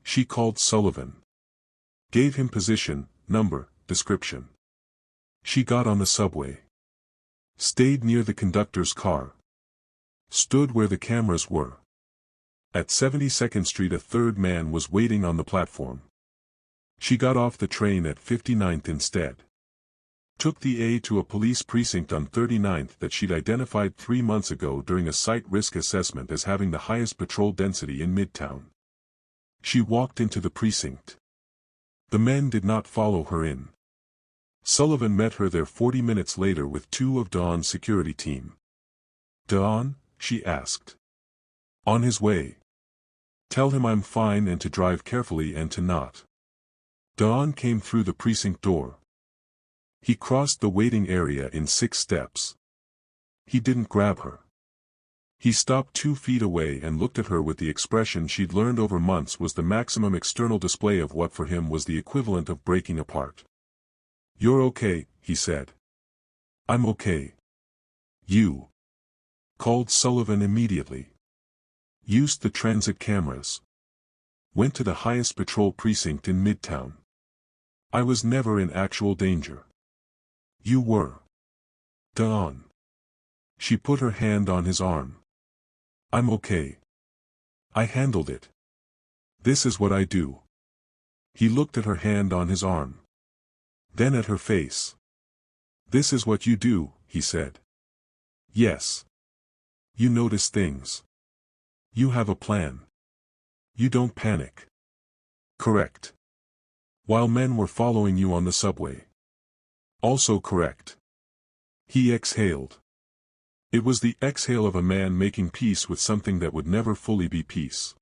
She called Sullivan. Gave him position, number, description. She got on the subway. Stayed near the conductor's car. Stood where the cameras were. At 72nd Street a third man was waiting on the platform. She got off the train at 59th instead. Took the A to a police precinct on 39th that she'd identified 3 months ago during a site risk assessment as having the highest patrol density in Midtown. She walked into the precinct. The men did not follow her in. Sullivan met her there 40 minutes later with 2 of Dawn's security team. Dawn? She asked. On his way. Tell him I'm fine and to drive carefully and to not. Dawn came through the precinct door. He crossed the waiting area in 6 steps. He didn't grab her. He stopped 2 feet away and looked at her with the expression she'd learned over months was the maximum external display of what for him was the equivalent of breaking apart. You're okay, he said. I'm okay. You. Called Sullivan immediately. Used the transit cameras. Went to the highest patrol precinct in Midtown. I was never in actual danger. You were. Dawn. She put her hand on his arm. I'm okay. I handled it. This is what I do. He looked at her hand on his arm. Then at her face. This is what you do, he said. Yes. You notice things. You have a plan. You don't panic. Correct. While men were following you on the subway. Also correct. He exhaled. It was the exhale of a man making peace with something that would never fully be peace.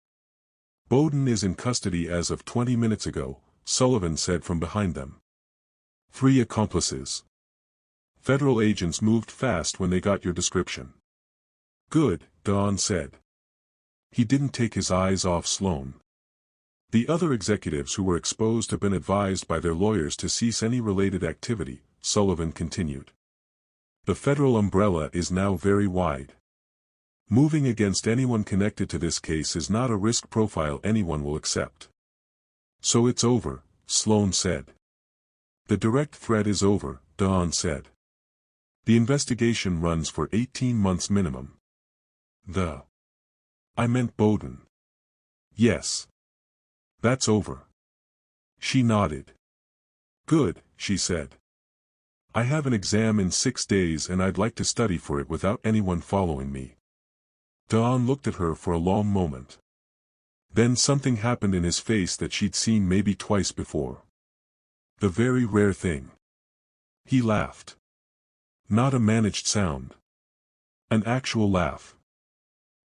Bowden is in custody as of 20 minutes ago, Sullivan said from behind them. 3 accomplices. Federal agents moved fast when they got your description. Good, Dawn said. He didn't take his eyes off Sloane. The other executives who were exposed have been advised by their lawyers to cease any related activity, Sullivan continued. The federal umbrella is now very wide. Moving against anyone connected to this case is not a risk profile anyone will accept. So it's over, Sloane said. The direct threat is over, Dawn said. The investigation runs for 18 months minimum. I meant Bowden. Yes. That's over. She nodded. Good, she said. I have an exam in 6 days and I'd like to study for it without anyone following me. Dawn looked at her for a long moment. Then something happened in his face that she'd seen maybe twice before. The very rare thing. He laughed. Not a managed sound. An actual laugh.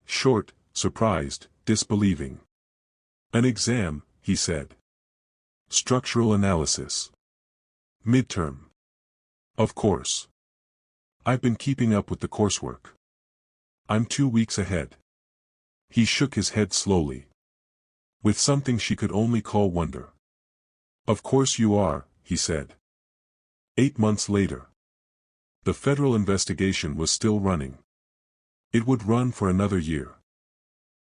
Short, surprised, disbelieving. An exam, he said. Structural analysis. Midterm. Of course. I've been keeping up with the coursework. I'm 2 weeks ahead. He shook his head slowly, with something she could only call wonder. Of course you are, he said. 8 months later. The federal investigation was still running. It would run for another year.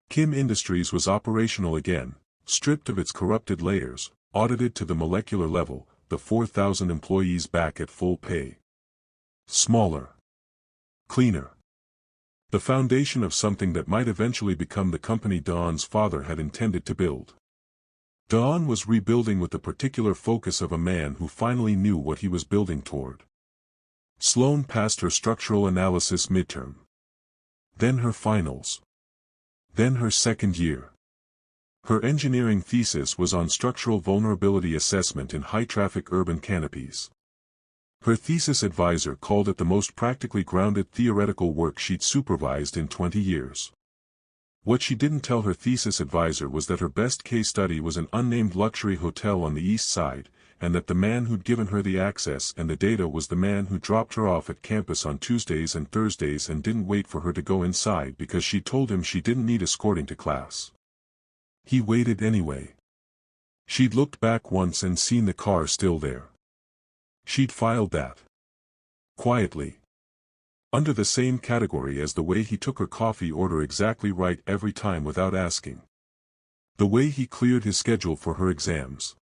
Kim Industries was operational again, stripped of its corrupted layers, audited to the molecular level, the 4,000 employees back at full pay. Smaller. Cleaner. The foundation of something that might eventually become the company Dawn's father had intended to build. Dawn was rebuilding with the particular focus of a man who finally knew what he was building toward. Sloane passed her structural analysis midterm. Then her finals. Then her second year. Her engineering thesis was on structural vulnerability assessment in high-traffic urban canopies. Her thesis advisor called it the most practically grounded theoretical work she'd supervised in 20 years. What she didn't tell her thesis advisor was that her best case study was an unnamed luxury hotel on the east side, and that the man who'd given her the access and the data was the man who dropped her off at campus on Tuesdays and Thursdays and didn't wait for her to go inside because she told him she didn't need escorting to class. He waited anyway. She'd looked back once and seen the car still there. She'd filed that. Quietly. Under the same category as the way he took her coffee order exactly right every time without asking. The way he cleared his schedule for her exams.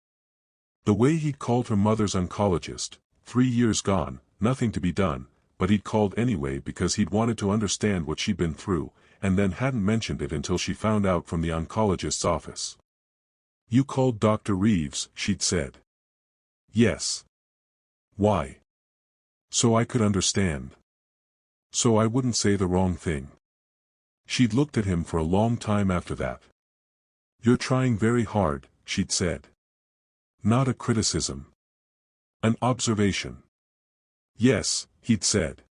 The way he'd called her mother's oncologist, 3 years gone, nothing to be done, but he'd called anyway because he'd wanted to understand what she'd been through, and then hadn't mentioned it until she found out from the oncologist's office. "You called Dr. Reeves," she'd said. "Yes." "Why?" "So I could understand. So I wouldn't say the wrong thing." She'd looked at him for a long time after that. "You're trying very hard," she'd said. Not a criticism. An observation. "Yes," he'd said.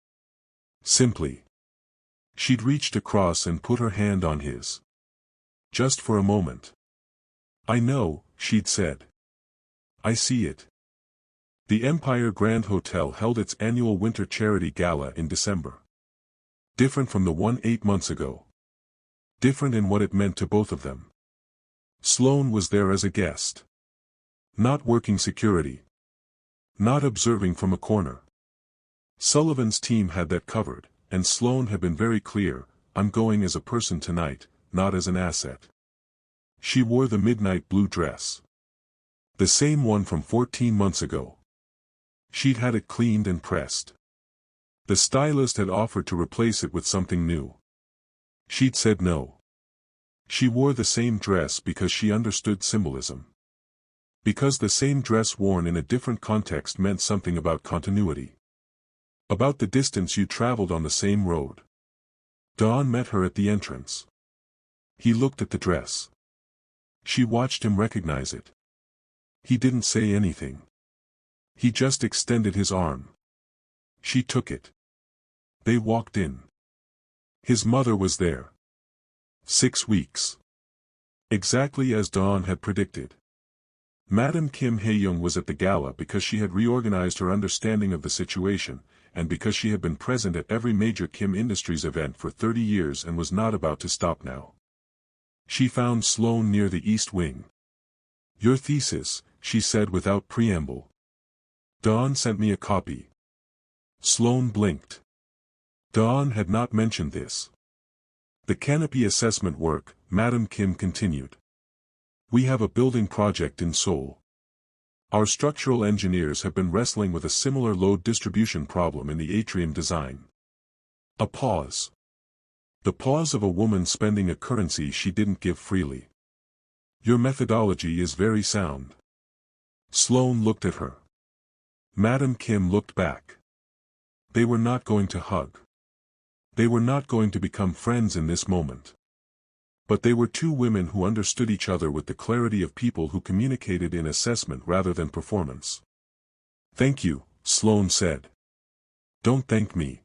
Simply. She'd reached across and put her hand on his. "Just for a moment." "I know," she'd said. "I see it." The Empire Grand Hotel held its annual winter charity gala in December. Different from the one 8 months ago. Different in what it meant to both of them. Sloane was there as a guest. Not working security. Not observing from a corner. Sullivan's team had that covered, and Sloane had been very clear, "I'm going as a person tonight, not as an asset." She wore the midnight blue dress. The same one from 14 months ago. She'd had it cleaned and pressed. The stylist had offered to replace it with something new. She'd said no. She wore the same dress because she understood symbolism. Because the same dress worn in a different context meant something about continuity. About the distance you traveled on the same road. Dawn met her at the entrance. He looked at the dress. She watched him recognize it. He didn't say anything. He just extended his arm. She took it. They walked in. His mother was there. 6 weeks. Exactly as Dawn had predicted. Madam Kim Hae-young was at the gala because she had reorganized her understanding of the situation, and because she had been present at every major Kim Industries event for 30 years and was not about to stop now. She found Sloane near the East Wing. "Your thesis," she said without preamble. "Dawn sent me a copy." Sloane blinked. Dawn had not mentioned this. "The canopy assessment work," Madam Kim continued. "We have a building project in Seoul. Our structural engineers have been wrestling with a similar load distribution problem in the atrium design." A pause. The pause of a woman spending a currency she didn't give freely. "Your methodology is very sound." Sloane looked at her. Madam Kim looked back. They were not going to hug. They were not going to become friends in this moment. But they were two women who understood each other with the clarity of people who communicated in assessment rather than performance. "Thank you," Sloane said. "Don't thank me.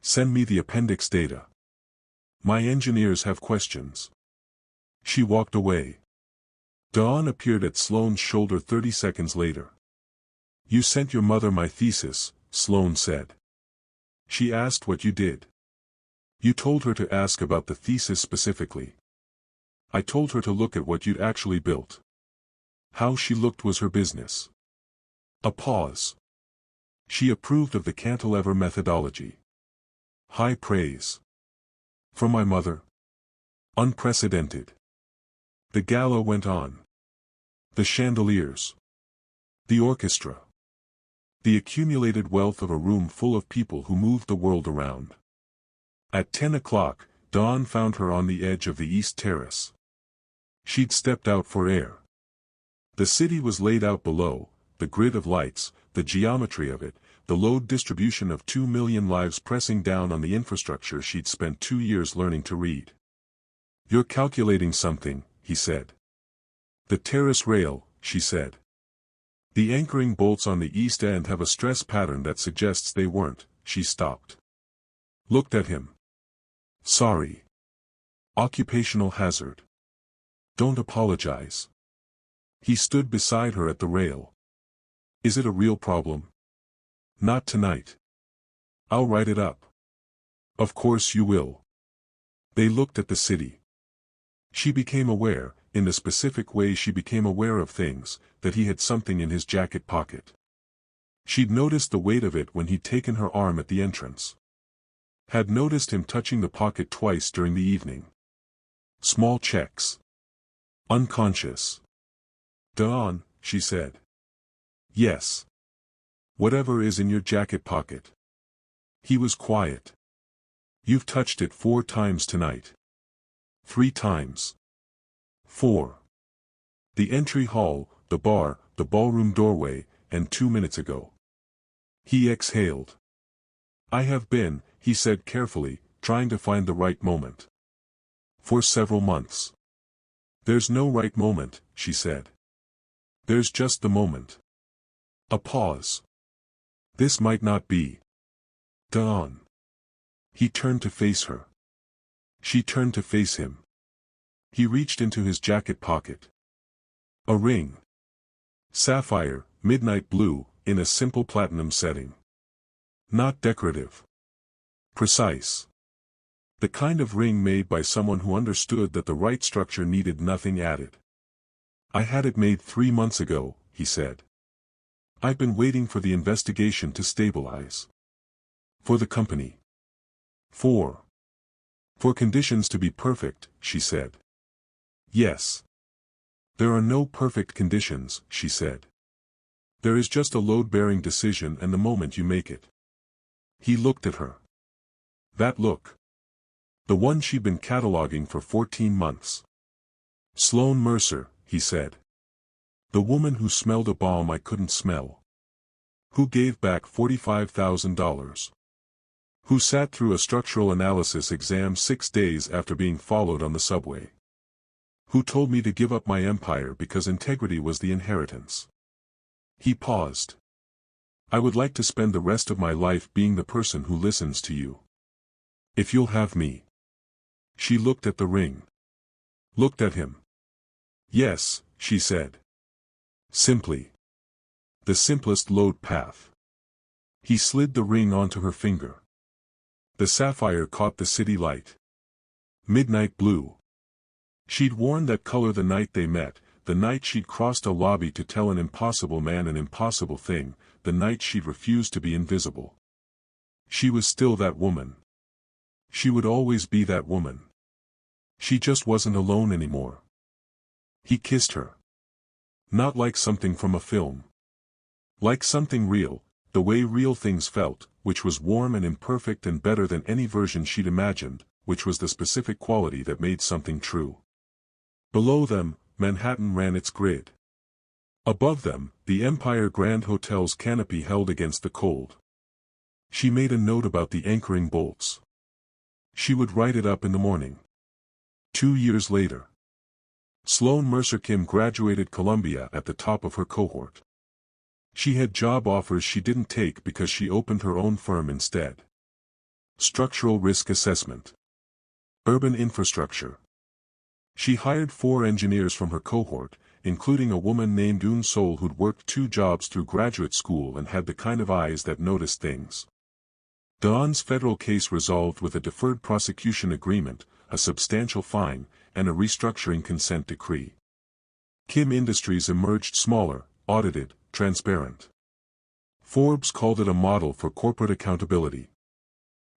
Send me the appendix data. My engineers have questions." She walked away. Dawn appeared at Sloane's shoulder 30 seconds later. "You sent your mother my thesis," Sloane said. "She asked what you did." "You told her to ask about the thesis specifically." "I told her to look at what you'd actually built." How she looked was her business. A pause. She approved of the cantilever methodology. High praise. "From my mother?" Unprecedented. The gala went on. The chandeliers. The orchestra. The accumulated wealth of a room full of people who moved the world around. At 10 o'clock, Dawn found her on the edge of the East Terrace. She'd stepped out for air. The city was laid out below, the grid of lights, the geometry of it, the load distribution of 2 million lives pressing down on the infrastructure she'd spent 2 years learning to read. "You're calculating something," he said. "The terrace rail," she said. "The anchoring bolts on the east end have a stress pattern that suggests they weren't." She stopped. Looked at him. "Sorry. Occupational hazard. Don't apologize." He stood beside her at the rail. "Is it a real problem?" "Not tonight. I'll write it up." "Of course you will." They looked at the city. She became aware, in the specific way she became aware of things, that he had something in his jacket pocket. She'd noticed the weight of it when he'd taken her arm at the entrance. Had noticed him touching the pocket twice during the evening. Small checks. Unconscious. "Dawn," she said. "Yes." "Whatever is in your jacket pocket." He was quiet. "You've touched it 4 times tonight." 3 times. 4. The entry hall, the bar, the ballroom doorway, and 2 minutes ago. He exhaled. "I have been," he said carefully, trying to find the right moment. "For several months." "There's no right moment," she said. "There's just the moment." A pause. "This might not be." "Dawn." He turned to face her. She turned to face him. He reached into his jacket pocket. A ring. Sapphire, midnight blue, in a simple platinum setting. Not decorative. Precise. The kind of ring made by someone who understood that the right structure needed nothing added. "I had it made 3 months ago," he said. "I've been waiting for the investigation to stabilize. For the company. For conditions to be perfect," she said. "Yes. There are no perfect conditions," she said. "There is just a load-bearing decision and the moment you make it." He looked at her. That look. The one she'd been cataloging for 14 months. "Sloane Mercer," he said. "The woman who smelled a bomb I couldn't smell. Who gave back $45,000. Who sat through a structural analysis exam 6 days after being followed on the subway. Who told me to give up my empire because integrity was the inheritance." He paused. "I would like to spend the rest of my life being the person who listens to you. If you'll have me." She looked at the ring. Looked at him. "Yes," she said. Simply. The simplest load path. He slid the ring onto her finger. The sapphire caught the city light. Midnight blue. She'd worn that color the night they met, the night she'd crossed a lobby to tell an impossible man an impossible thing, the night she'd refused to be invisible. She was still that woman. She would always be that woman. She just wasn't alone anymore. He kissed her. Not like something from a film. Like something real, the way real things felt, which was warm and imperfect and better than any version she'd imagined, which was the specific quality that made something true. Below them, Manhattan ran its grid. Above them, the Empire Grand Hotel's canopy held against the cold. She made a note about the anchoring bolts. She would write it up in the morning. 2 years later. Sloane Mercer Kim graduated Columbia at the top of her cohort. She had job offers she didn't take because she opened her own firm instead. Structural risk assessment. Urban infrastructure. She hired 4 engineers from her cohort, including a woman named Un Sol who'd worked 2 jobs through graduate school and had the kind of eyes that noticed things. Dawn's federal case resolved with a deferred prosecution agreement, a substantial fine, and a restructuring consent decree. Kim Industries emerged smaller, audited, transparent. Forbes called it a model for corporate accountability.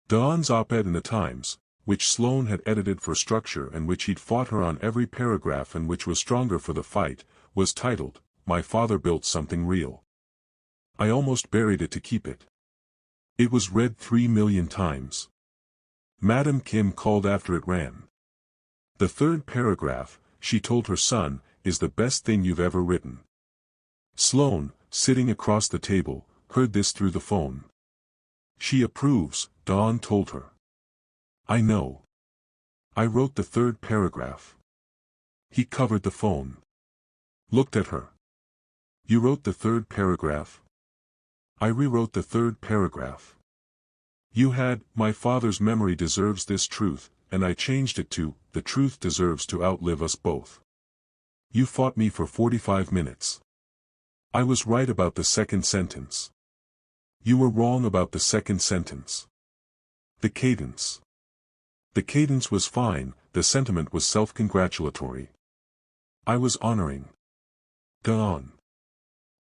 Dawn's op-ed in the Times, which Sloan had edited for structure and which he'd fought her on every paragraph and which was stronger for the fight, was titled, "My Father Built Something Real. I Almost Buried It to Keep It." It was read 3 million times. Madam Kim called after it ran. "The third paragraph," she told her son, "is the best thing you've ever written." Sloan, sitting across the table, heard this through the phone. "She approves," Dawn told her. "I know. I wrote the third paragraph." He covered the phone. Looked at her. "You wrote the third paragraph?" "I rewrote the third paragraph. You had, 'My father's memory deserves this truth,' and I changed it to, 'The truth deserves to outlive us both.' You fought me for 45 minutes. I was right about the second sentence. You were wrong about the second sentence. The cadence. The cadence was fine, the sentiment was self-congratulatory. I was honoring. Dawn."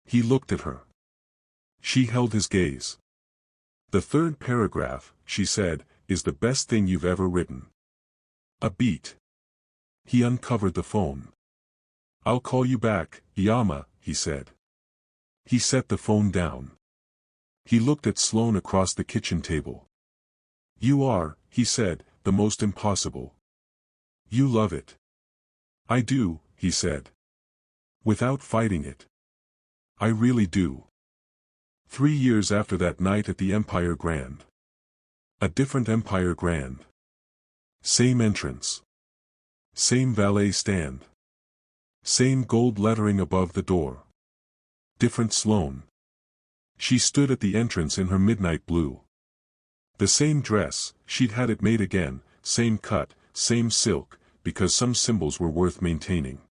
He looked at her. She held his gaze. "The third paragraph," she said, "is the best thing you've ever written." A beat. He uncovered the phone. "I'll call you back, Yama," he said. He set the phone down. He looked at Sloan across the kitchen table. "You are," he said, "the most impossible. You love it." "I do," he said. Without fighting it. "I really do." 3 years after that night at the Empire Grand. A different Empire Grand. Same entrance. Same valet stand. Same gold lettering above the door. Different Sloan. She stood at the entrance in her midnight blue. The same dress, she'd had it made again, same cut, same silk, because some symbols were worth maintaining.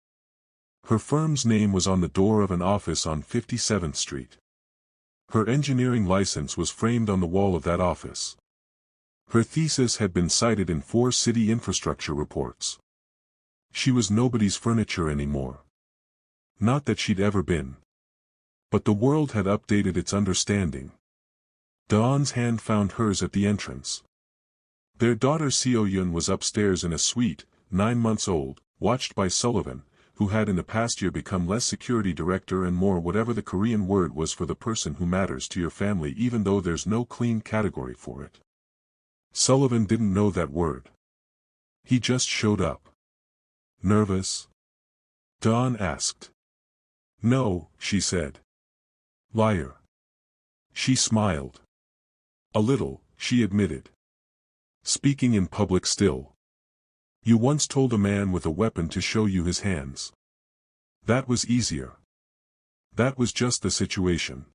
Her firm's name was on the door of an office on 57th Street. Her engineering license was framed on the wall of that office. Her thesis had been cited in 4 city infrastructure reports. She was nobody's furniture anymore. Not that she'd ever been. But the world had updated its understanding. Dawn's hand found hers at the entrance. Their daughter Seo-Yun was upstairs in a suite, 9 months old, watched by Sullivan, who had in the past year become less security director and more whatever the Korean word was for the person who matters to your family even though there's no clean category for it. Sullivan didn't know that word. He just showed up. "Nervous?" Dawn asked. "No," she said. "Liar." She smiled. "A little," she admitted. "Speaking in public still. You once told a man with a weapon to show you his hands. That was easier. That was just the situation.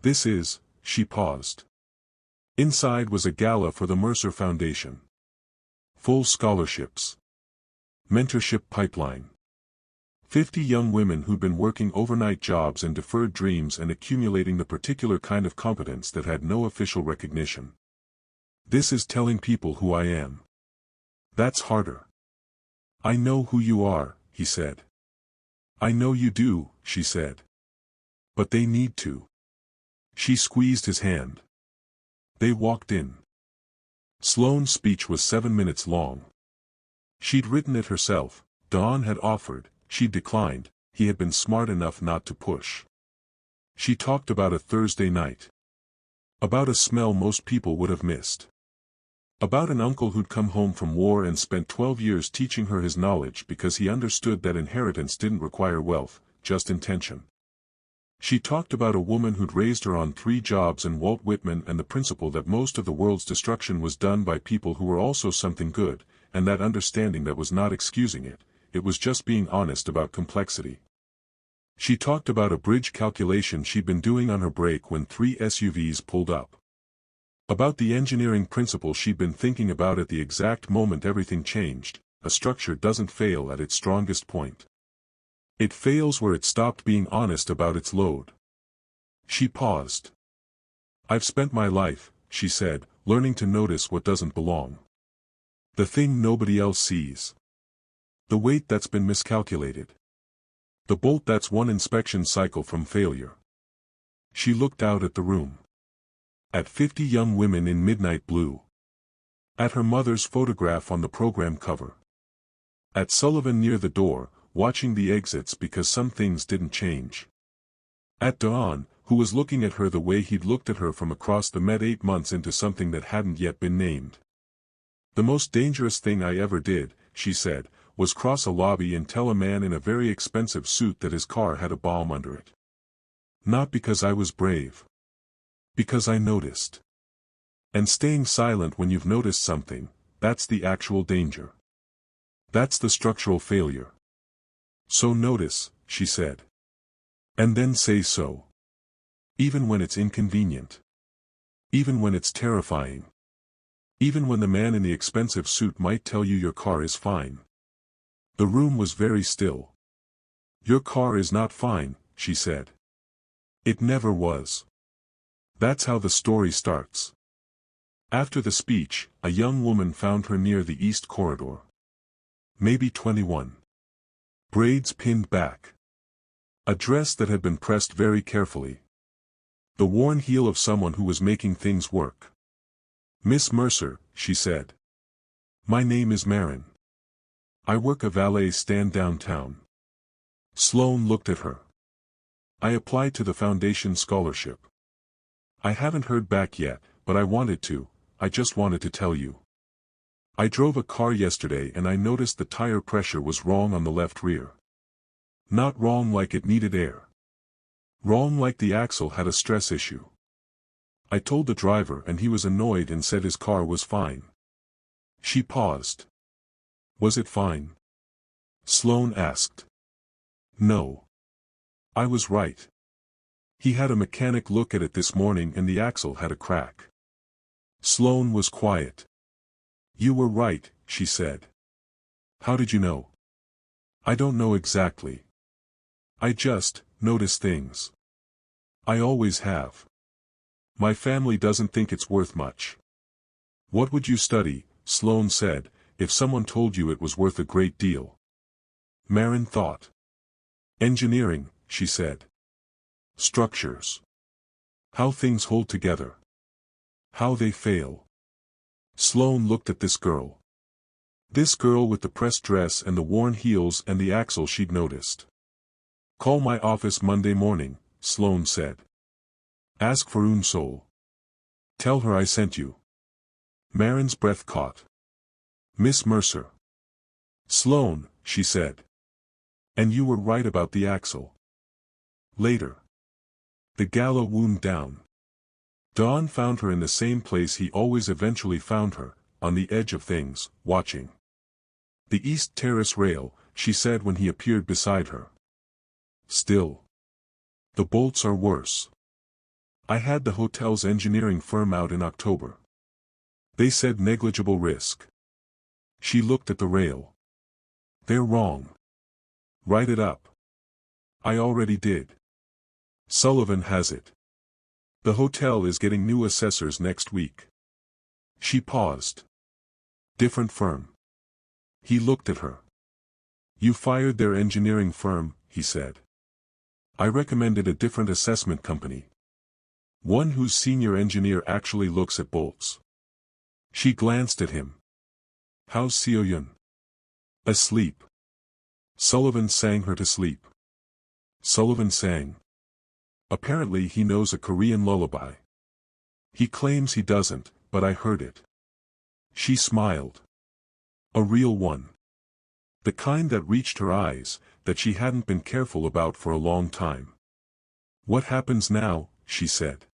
This is," she paused. Inside was a gala for the Mercer Foundation. Full scholarships. Mentorship pipeline. 50 young women who'd been working overnight jobs and deferred dreams and accumulating the particular kind of competence that had no official recognition. "This is telling people who I am. That's harder." "I know who you are," he said. "I know you do," she said. "But they need to." She squeezed his hand. They walked in. Sloan's speech was 7 minutes long. She'd written it herself, Dawn had offered, she'd declined, he had been smart enough not to push. She talked about a Thursday night. About a smell most people would have missed. About an uncle who'd come home from war and spent 12 years teaching her his knowledge because he understood that inheritance didn't require wealth, just intention. She talked about a woman who'd raised her on 3 jobs and Walt Whitman and the principle that most of the world's destruction was done by people who were also something good, and that understanding that was not excusing it, it was just being honest about complexity. She talked about a bridge calculation she'd been doing on her break when 3 SUVs pulled up. About the engineering principle she'd been thinking about at the exact moment everything changed, a structure doesn't fail at its strongest point. It fails where it stopped being honest about its load. She paused. I've spent my life, she said, learning to notice what doesn't belong. The thing nobody else sees. The weight that's been miscalculated. The bolt that's one inspection cycle from failure. She looked out at the room. At 50 young women in midnight blue. At her mother's photograph on the program cover. At Sullivan near the door, watching the exits because some things didn't change. At Dawn, who was looking at her the way he'd looked at her from across the Met 8 months into something that hadn't yet been named. The most dangerous thing I ever did, she said, was cross a lobby and tell a man in a very expensive suit that his car had a bomb under it. Not because I was brave. Because I noticed. And staying silent when you've noticed something, that's the actual danger. That's the structural failure. So notice, she said. And then say so. Even when it's inconvenient. Even when it's terrifying. Even when the man in the expensive suit might tell you your car is fine. The room was very still. Your car is not fine, she said. It never was. That's how the story starts. After the speech, a young woman found her near the east corridor. Maybe 21. Braids pinned back. A dress that had been pressed very carefully. The worn heel of someone who was making things work. Miss Mercer, she said. My name is Marin. I work a valet stand downtown. Sloane looked at her. I applied to the foundation scholarship. I haven't heard back yet, but I wanted to, I just wanted to tell you. I drove a car yesterday and I noticed the tire pressure was wrong on the left rear. Not wrong like it needed air. Wrong like the axle had a stress issue. I told the driver and he was annoyed and said his car was fine. She paused. Was it fine? Sloane asked. No. I was right. He had a mechanic look at it this morning and the axle had a crack. Sloane was quiet. You were right, she said. How did you know? I don't know exactly. I just notice things. I always have. My family doesn't think it's worth much. What would you study, Sloane said, if someone told you it was worth a great deal? Marin thought. Engineering, she said. Structures. How things hold together. How they fail. Sloane looked at this girl. This girl with the pressed dress and the worn heels and the axle she'd noticed. Call my office Monday morning, Sloane said. Ask for Une Soul. Tell her I sent you. Marin's breath caught. Miss Mercer. Sloane, she said. And you were right about the axle. Later. The gala wound down. Dawn found her in the same place he always eventually found her, on the edge of things, watching. The East Terrace rail, she said when he appeared beside her. Still. The bolts are worse. I had the hotel's engineering firm out in October. They said negligible risk. She looked at the rail. They're wrong. Write it up. I already did. Sullivan has it. The hotel is getting new assessors next week. She paused. Different firm. He looked at her. You fired their engineering firm, he said. I recommended a different assessment company. One whose senior engineer actually looks at bolts. She glanced at him. How's Seo-yun? Asleep. Sullivan sang her to sleep. Sullivan sang. Apparently he knows a Korean lullaby. He claims he doesn't, but I heard it. She smiled. A real one. The kind that reached her eyes, that she hadn't been careful about for a long time. What happens now, she said.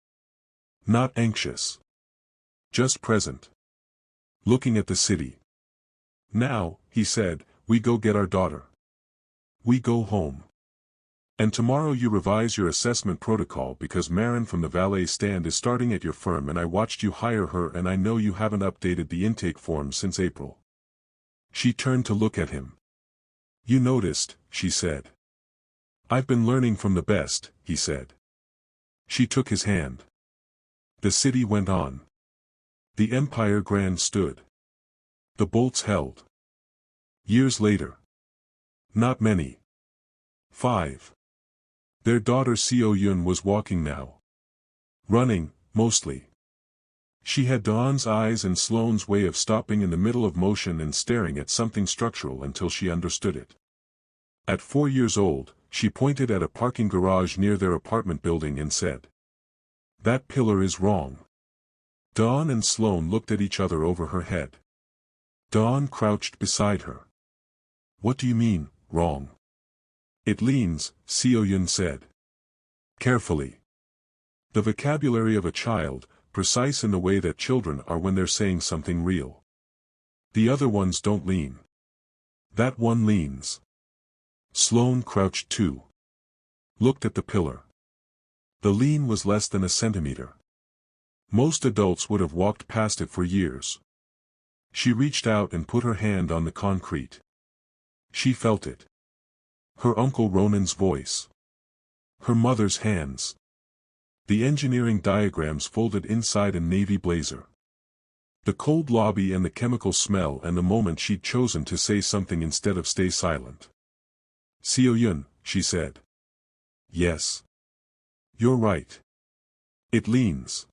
Not anxious. Just present. Looking at the city. Now, he said, we go get our daughter. We go home. And tomorrow you revise your assessment protocol because Marin from the valet stand is starting at your firm and I watched you hire her and I know you haven't updated the intake form since April. She turned to look at him. You noticed, she said. I've been learning from the best, he said. She took his hand. The city went on. The Empire Grand stood. The bolts held. Years later. Not many. 5. Their daughter Seo-yun was walking now. Running, mostly. She had Dawn's eyes and Sloane's way of stopping in the middle of motion and staring at something structural until she understood it. At 4 years old, she pointed at a parking garage near their apartment building and said, "That pillar is wrong." Dawn and Sloane looked at each other over her head. Dawn crouched beside her. "What do you mean, wrong?" "It leans," Seo-yun said. Carefully. The vocabulary of a child, precise in the way that children are when they're saying something real. The other ones don't lean. That one leans. Sloane crouched too. Looked at the pillar. The lean was less than a centimeter. Most adults would have walked past it for years. She reached out and put her hand on the concrete. She felt it. Her Uncle Ronan's voice. Her mother's hands. The engineering diagrams folded inside a navy blazer. The cold lobby and the chemical smell and the moment she'd chosen to say something instead of stay silent. "Seo-yun," she said. "Yes. You're right. It leans."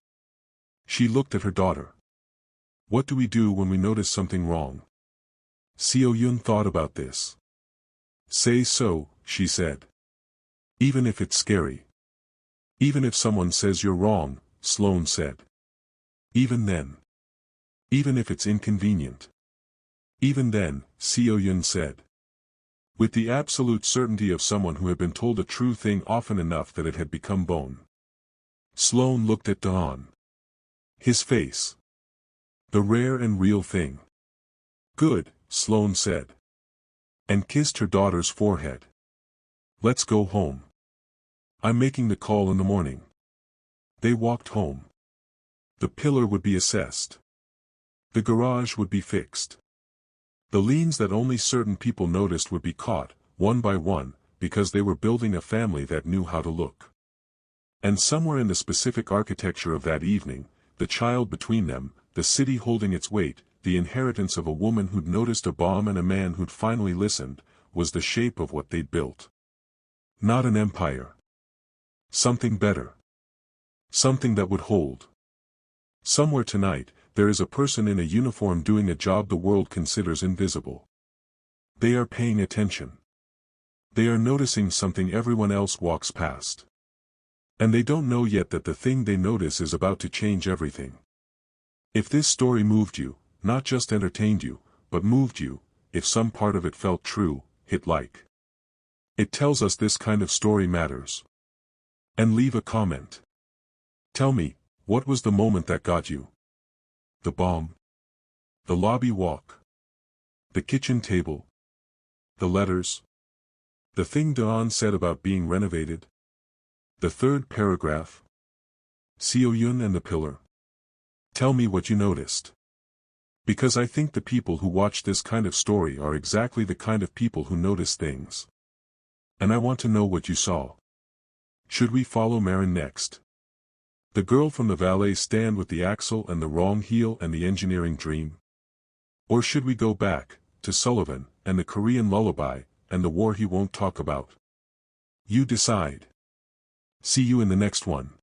She looked at her daughter. "What do we do when we notice something wrong?" Seo-yun thought about this. "Say so," she said. "Even if it's scary. Even if someone says you're wrong," Sloane said. "Even then. Even if it's inconvenient. Even then," Seo-yun said. With the absolute certainty of someone who had been told a true thing often enough that it had become bone. Sloane looked at Dawn. His face. The rare and real thing. "Good," Sloane said. And kissed her daughter's forehead. "Let's go home. I'm making the call in the morning." They walked home. The pillar would be assessed. The garage would be fixed. The leans that only certain people noticed would be caught, one by one, because they were building a family that knew how to look. And somewhere in the specific architecture of that evening, the child between them, the city holding its weight, the inheritance of a woman who'd noticed a bomb and a man who'd finally listened, was the shape of what they'd built. Not an empire. Something better. Something that would hold. Somewhere tonight, there is a person in a uniform doing a job the world considers invisible. They are paying attention. They are noticing something everyone else walks past. And they don't know yet that the thing they notice is about to change everything. If this story moved you, not just entertained you, but moved you, if some part of it felt true, hit like. It tells us this kind of story matters. And leave a comment. Tell me, what was the moment that got you? The bomb? The lobby walk? The kitchen table? The letters? The thing Dawn said about being renovated? The third paragraph? Seo-yun and the pillar? Tell me what you noticed. Because I think the people who watch this kind of story are exactly the kind of people who notice things. And I want to know what you saw. Should we follow Marin next? The girl from the valet stand with the axle and the wrong heel and the engineering dream? Or should we go back, to Sullivan, and the Korean lullaby, and the war he won't talk about? You decide. See you in the next one.